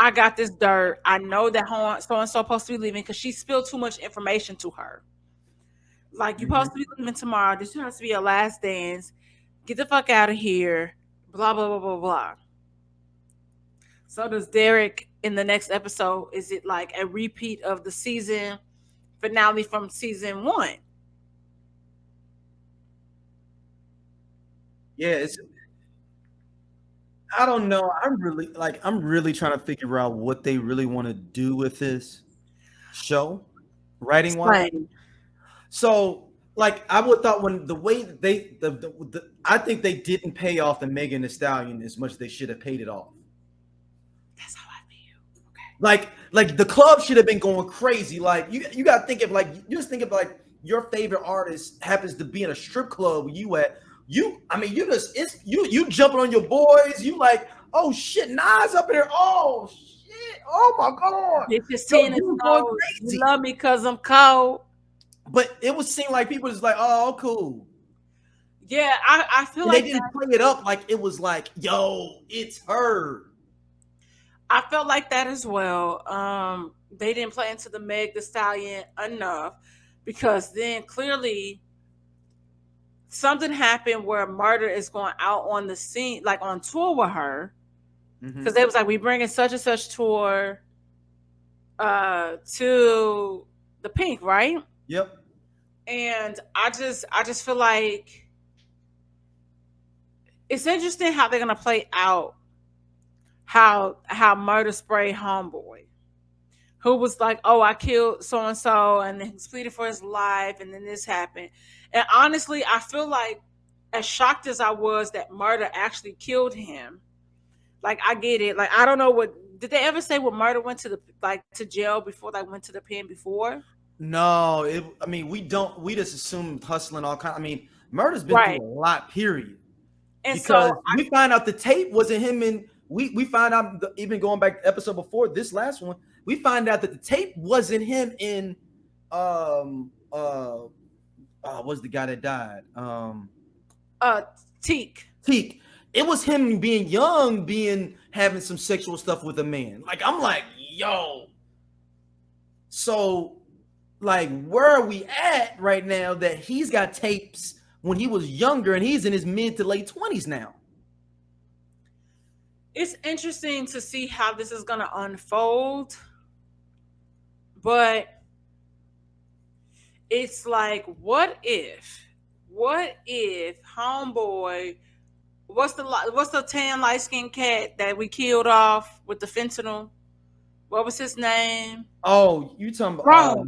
I got this dirt. I know that so-and-so supposed to be leaving because she spilled too much information to her. Like, you're supposed to be leaving tomorrow. This has to be your last dance. Get the fuck out of here. Blah, blah, blah, blah, blah. So does Derek in the next episode, is it like a repeat of the season finale from season 1? Yeah, I don't know. I'm really trying to figure out what they really want to do with this show, writing wise. So, like, I would thought when the way that I think they didn't pay off the Megan Thee Stallion as much as they should have paid it off. That's how I feel. Okay. Like the club should have been going crazy. like you got to think of, like, you just think of, like, your favorite artist happens to be in a strip club where you at. You jumping on your boys. You like, oh shit, Nas up in there. Oh shit. Oh my god. It's just saying you love me because I'm cold. But it would seem like people just like, oh, cool. Yeah, I feel like they didn't play it up like it was like, yo, it's her. I felt like that as well. They didn't play into the Meg Thee Stallion enough, because then clearly something happened where Murder is going out on the scene, like on tour with her, because they was like, we bringing such and such tour to the Pink, right? Yep. And I just feel like it's interesting how they're gonna play out how Murder sprayed homeboy, who was like, oh, I killed so and so, and then he's pleading for his life, and then this happened. And honestly, I feel like, as shocked as I was that Murder actually killed him, like, I get it. Like, I don't know did they ever say what Murder went to jail before, like, went to the pen before? No, we just assume hustling all kind. I mean, Murder's been through a lot, period. And because we find out the tape wasn't him, and we find out, even going back to the episode before this last one, we find out that the tape wasn't him in what's the guy that died? Teak. It was him being young, having some sexual stuff with a man. Like, I'm like, yo. So, like, where are we at right now that he's got tapes when he was younger and he's in his mid to late 20s now? It's interesting to see how this is going to unfold, but it's like, what if homeboy, what's the tan light skinned cat that we killed off with the fentanyl? What was his name? Oh, you talking about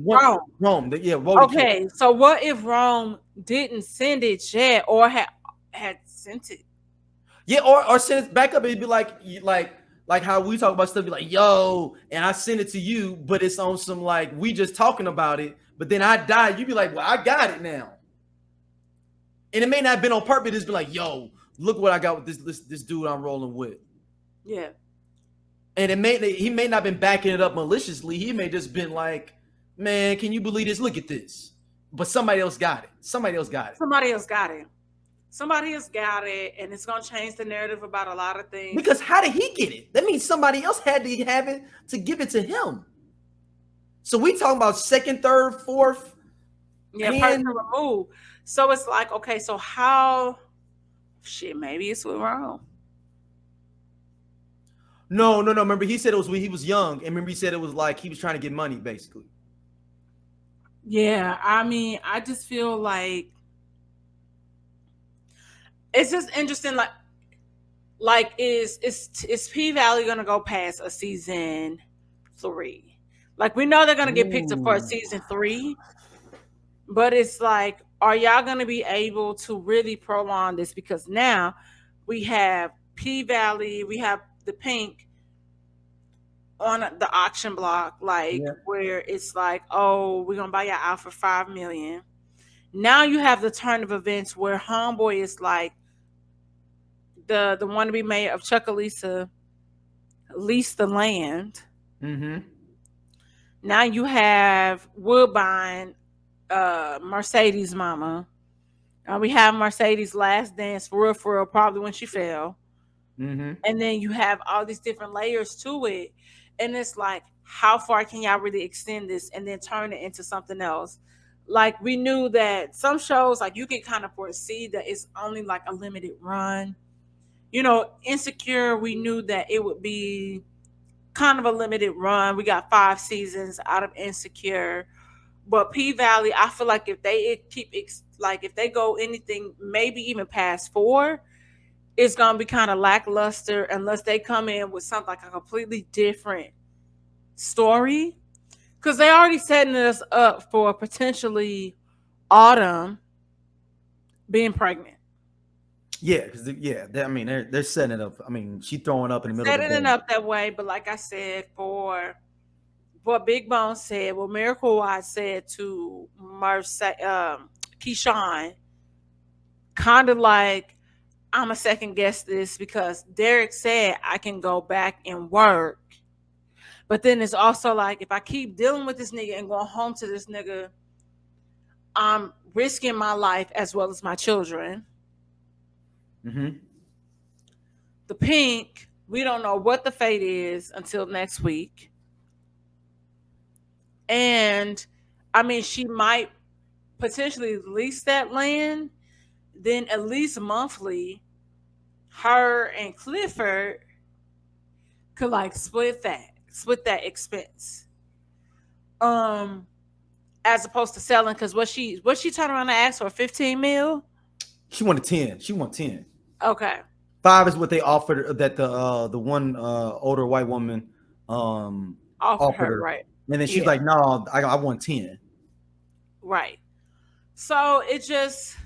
Rome? Yeah. Okay, so what if Rome didn't send it yet, or had sent it? Yeah, or send it back up. It'd be like how we talk about stuff. Be like, yo, and I send it to you, but it's on some like we just talking about it. But then I die. You'd be like, well, I got it now. And it may not have been on purpose. It's be like, yo, look what I got with this dude I'm rolling with. Yeah. And he may not have been backing it up maliciously. He may just been like, man, can you believe this? Look at this. But somebody else got it. Somebody else got it, and it's gonna change the narrative about a lot of things. Because how did he get it? That means somebody else had to have it to give it to him. So we talking about second, third, fourth. Yeah, person removed. So it's like, okay, so how? Shit, maybe it's with Rome. No. Remember, he said it was when he was young, and remember he said it was like he was trying to get money, basically. Yeah, I mean, I just feel like it's just interesting. Like is P Valley gonna go past a season 3? Like, we know they're gonna get picked up for a season 3, but it's like, are y'all gonna be able to really prolong this? Because now we have P Valley, we have the Pink on the auction block, where it's like, oh, we're gonna buy y'all out for $5 million. Now you have the turn of events where homeboy is like the wannabe mayor of Chucalissa leased the land. Mm-hmm. Now you have Woodbine, Mercedes mama. We have Mercedes last dance for real, probably when she fell. Mm-hmm. And then you have all these different layers to it. And it's like, how far can y'all really extend this and then turn it into something else? Like, we knew that some shows, like, you can kind of foresee that it's only like a limited run. You know, Insecure, we knew that it would be kind of a limited run. We got 5 seasons out of Insecure. But P Valley, I feel like if they if they go anything, maybe even past 4, it's gonna be kind of lackluster unless they come in with something like a completely different story. Because they already setting us up for potentially Autumn being pregnant. Yeah, because I mean they're setting it up. I mean, she throwing up in the middle. Setting it up that way, but like I said, for what Big Bone said, what Miracle Watch said to Keyshawn, kind of like, I'm a second guess this because Derek said I can go back and work. But then it's also like, if I keep dealing with this nigga and going home to this nigga, I'm risking my life as well as my children. Mm-hmm. The Pink, we don't know what the fate is until next week. And I mean, she might potentially lease that land. Then at least monthly, her and Clifford could like split that expense. As opposed to selling, because what she turned around and asked for, 15 mil? She wanted 10. She wanted 10. Okay. 5 is what they offered, that the one older white woman offered her, right? And then she's like, no, I want 10. Right. So it just,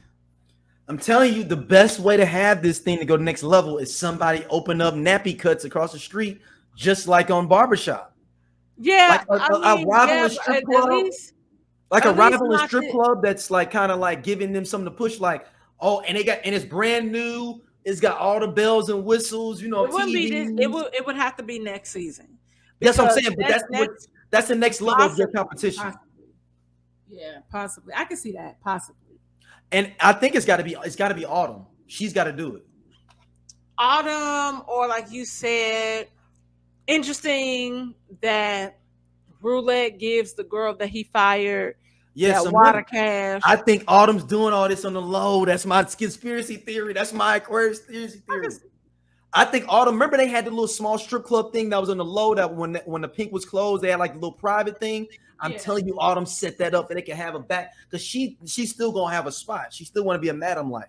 I'm telling you, the best way to have this thing to go to the next level is somebody open up nappy cuts across the street, just like on Barbershop. Yeah, like a rival strip club, like a rival strip club that's like kind of like giving them something to push. Like, oh, and it's brand new. It's got all the bells and whistles. You know, it wouldn't be this. It would have to be next season. That's what I'm saying. But that's the next level of your competition. Possibly. Yeah, possibly. I can see that possibly. And I think it's got to be Autumn. She's got to do it. Autumn, or like you said, interesting that Roulette gives the girl that he fired that water cash. I think Autumn's doing all this on the low. That's my conspiracy theory. That's my Aquarius theory. I think Autumn, remember they had the little small strip club thing that was on the low that when the pink was closed, they had like a little private thing. I'm telling you, Autumn set that up and they can have a back because she's still gonna have a spot. She still want to be a madam like.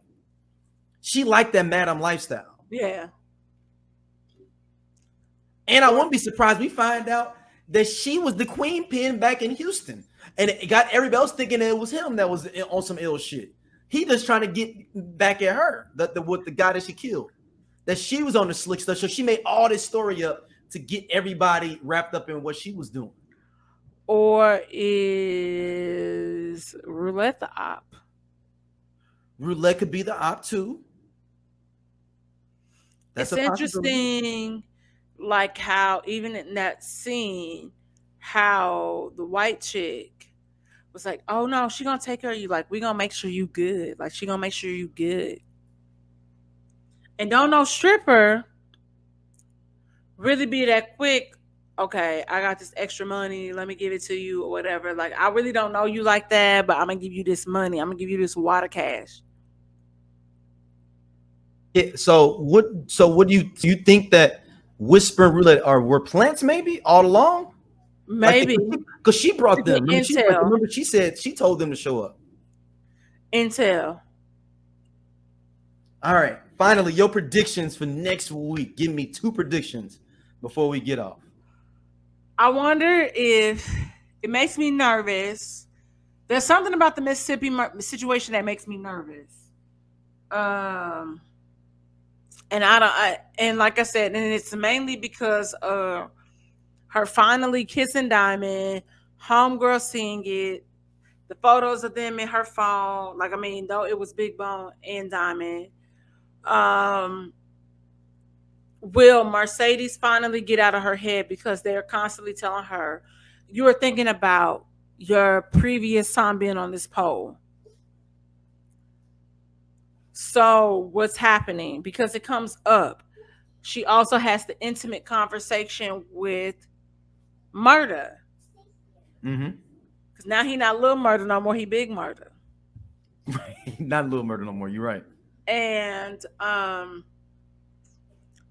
She liked that madam lifestyle. Yeah. And I won't be surprised we find out that she was the queen pin back in Houston. And it got everybody else thinking that it was him that was on some ill shit. He just trying to get back at her, with the guy that she killed. That she was on the slick stuff. So she made all this story up to get everybody wrapped up in what she was doing. Or is Roulette the op? Roulette could be the op too. It's interesting, like how even in that scene, how the white chick was like, "Oh no, she gonna take care of you. Like we gonna make sure you good. Like she gonna make sure you good." And don't no stripper really be that quick. Okay, I got this extra money. Let me give it to you or whatever. Like I really don't know you like that, but I'm gonna give you this money. I'm gonna give you this water cash. Yeah, so what do you think that Whisper and Roulette were plants maybe all along? Maybe because she brought them. Remember, she said she told them to show up. Intel. All right. Finally, your predictions for next week. Give me 2 predictions before we get off. I wonder if it makes me nervous. There's something about the Mississippi situation that makes me nervous. And and like I said, and it's mainly because of her finally kissing Diamond, homegirl seeing it, the photos of them in her phone. Like, I mean, though it was Big Bone and Diamond. Will Mercedes finally get out of her head because they're constantly telling her, you are thinking about your previous time being on this pole. So what's happening? Because it comes up. She also has the intimate conversation with Murder. Mm-hmm. Because now he not little Murder no more, he Big Murder. Not little Murder no more, you're right. And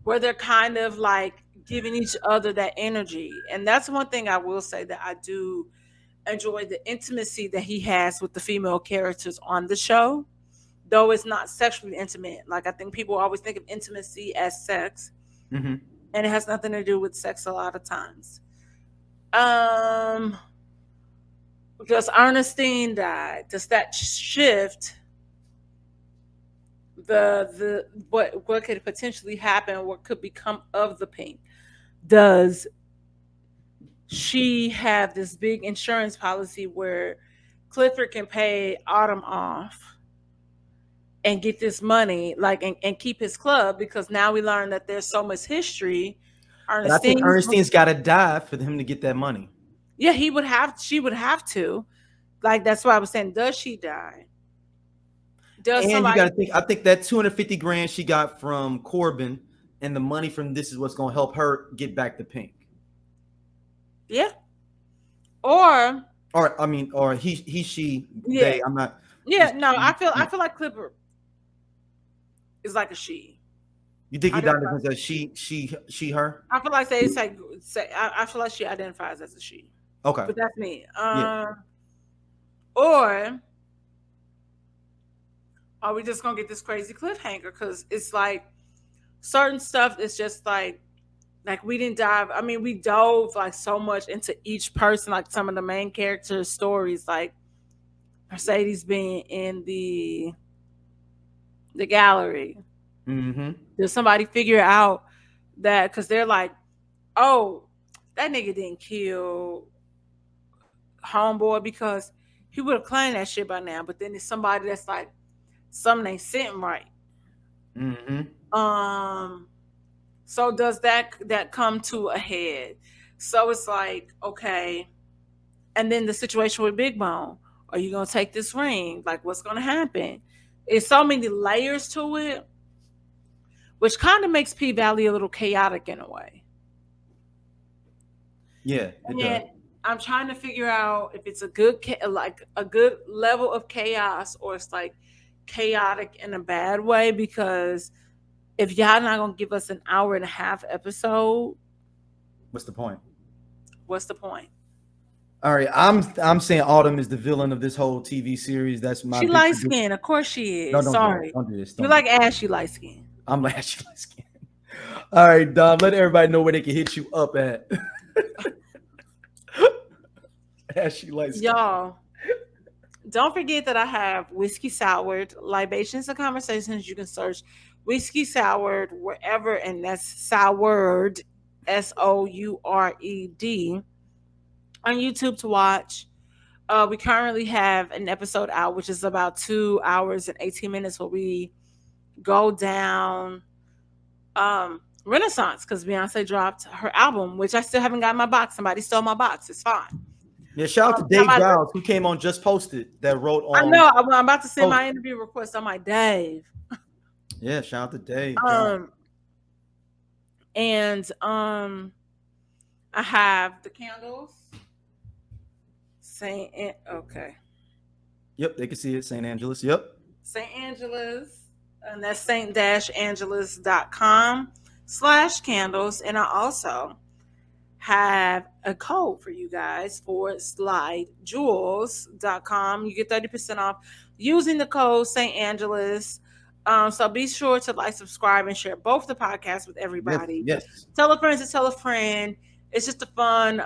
where they're kind of like giving each other that energy. And that's one thing I will say that I do enjoy, the intimacy that he has with the female characters on the show, though it's not sexually intimate. Like I think people always think of intimacy as sex, and it has nothing to do with sex a lot of times. Because Ernestine died, does that shift the what could potentially happen, what could become of the pink? Does she have this big insurance policy where Clifford can pay Autumn off and get this money, like, and keep his club? Because now we learn that there's so much history. I think Ernestine's got to die for him to get that money. Yeah, she would have to. Like, that's why I was saying, does she die? And you got to think, I think that $250,000 she got from Corbin and the money from this is what's going to help her get back to Pink. Yeah. Or she, yeah. they, I'm not. Yeah, no, I feel like Clifford is like a she. You think he died because of she, her? I feel like I feel like she identifies as a she. Okay. But that's me. Or are we just gonna get this crazy cliffhanger? Because it's like certain stuff is just like we didn't dive. I mean, we dove like so much into each person, like some of the main characters' stories, like Mercedes being in the gallery. Mm-hmm. Does somebody figure out that? Because they're like, oh, that nigga didn't kill homeboy because he would have claimed that shit by now. But then there's somebody that's like, something ain't sitting right. Mm-hmm. So does that come to a head? So it's like, okay. And then the situation with Big Bone. Are you gonna take this ring? Like, what's gonna happen? It's so many layers to it, which kind of makes P-Valley a little chaotic in a way. Yeah, it does. I'm trying to figure out if it's a good level of chaos, or it's like chaotic in a bad way, because if y'all not gonna give us an hour and a half episode, What's the point? what's the point? All right, I'm saying Autumn is the villain of this whole TV series. That's my. She light skin, of course she is. No, Sorry, don't do this. You like ashy light skin. I'm like ashy light skin. All right, Dom. Let everybody know where they can hit you up at. Ashy light skin. Y'all, don't forget that I have Whiskey Soured, Libations and Conversations. You can search Whiskey Soured wherever, and that's Soured, SOURED, on YouTube to watch. We currently have an episode out, which is about 2 hours and 18 minutes, where we go down Renaissance, because Beyonce dropped her album, which I still haven't got in my box. Somebody stole my box. It's fine. Yeah, shout out to Dave Giles, who came on Just Posted, that wrote on. I know. I'm about to send my interview request. I'm like, Dave. Yeah, shout out to Dave. And I have the candles. Okay. Yep, they can see it. St. Angeles. Yep. St. Angeles, and that's saint-angeles.com/candles. And I also have a code for you guys for slidejewels.com. You get 30% off using the code St. Angeles. So be sure to like, subscribe, and share both the podcasts with everybody. Yes. Tell a friend to tell a friend. It's just a fun,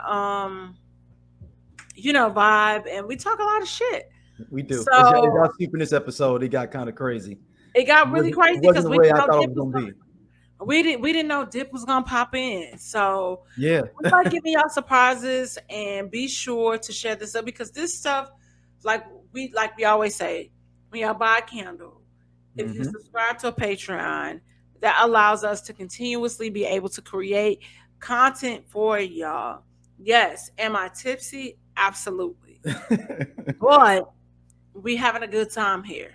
vibe, and we talk a lot of shit. We do. So, as y'all see from this episode, it got kind of crazy. It got really crazy because we didn't know Dip was gonna be. We didn't know Dip was gonna pop in. So yeah, we like giving y'all surprises, and be sure to share this up, because this stuff, like we always say, when y'all buy a candle, if you subscribe to a Patreon, that allows us to continuously be able to create content for y'all. Yes, am I tipsy? Absolutely. But we having a good time here.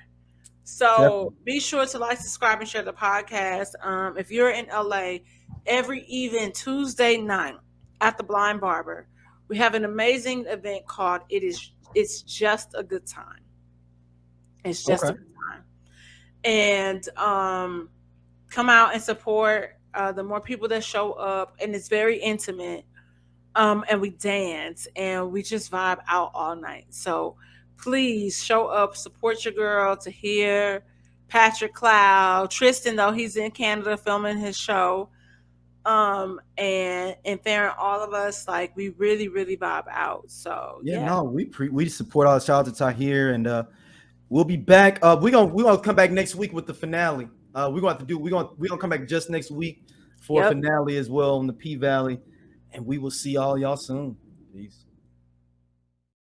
So be sure to like, subscribe, and share the podcast. If you're in LA, every even Tuesday night at the Blind Barber, we have an amazing event called It's Just a Good Time. It's just a good time. And come out and support. The more people that show up, and it's very intimate. And we dance, and we just vibe out all night. So please show up, support your girl, Tahir, Patrick Cloud, Tristan, though he's in Canada filming his show, and Farron, all of us, like, we really, really vibe out. So we support all. Shout out to Tahir, and we'll be back. We're gonna come back next week with the finale. We're gonna come back just next week for a finale as well in the P Valley, and we will see all y'all soon. Peace.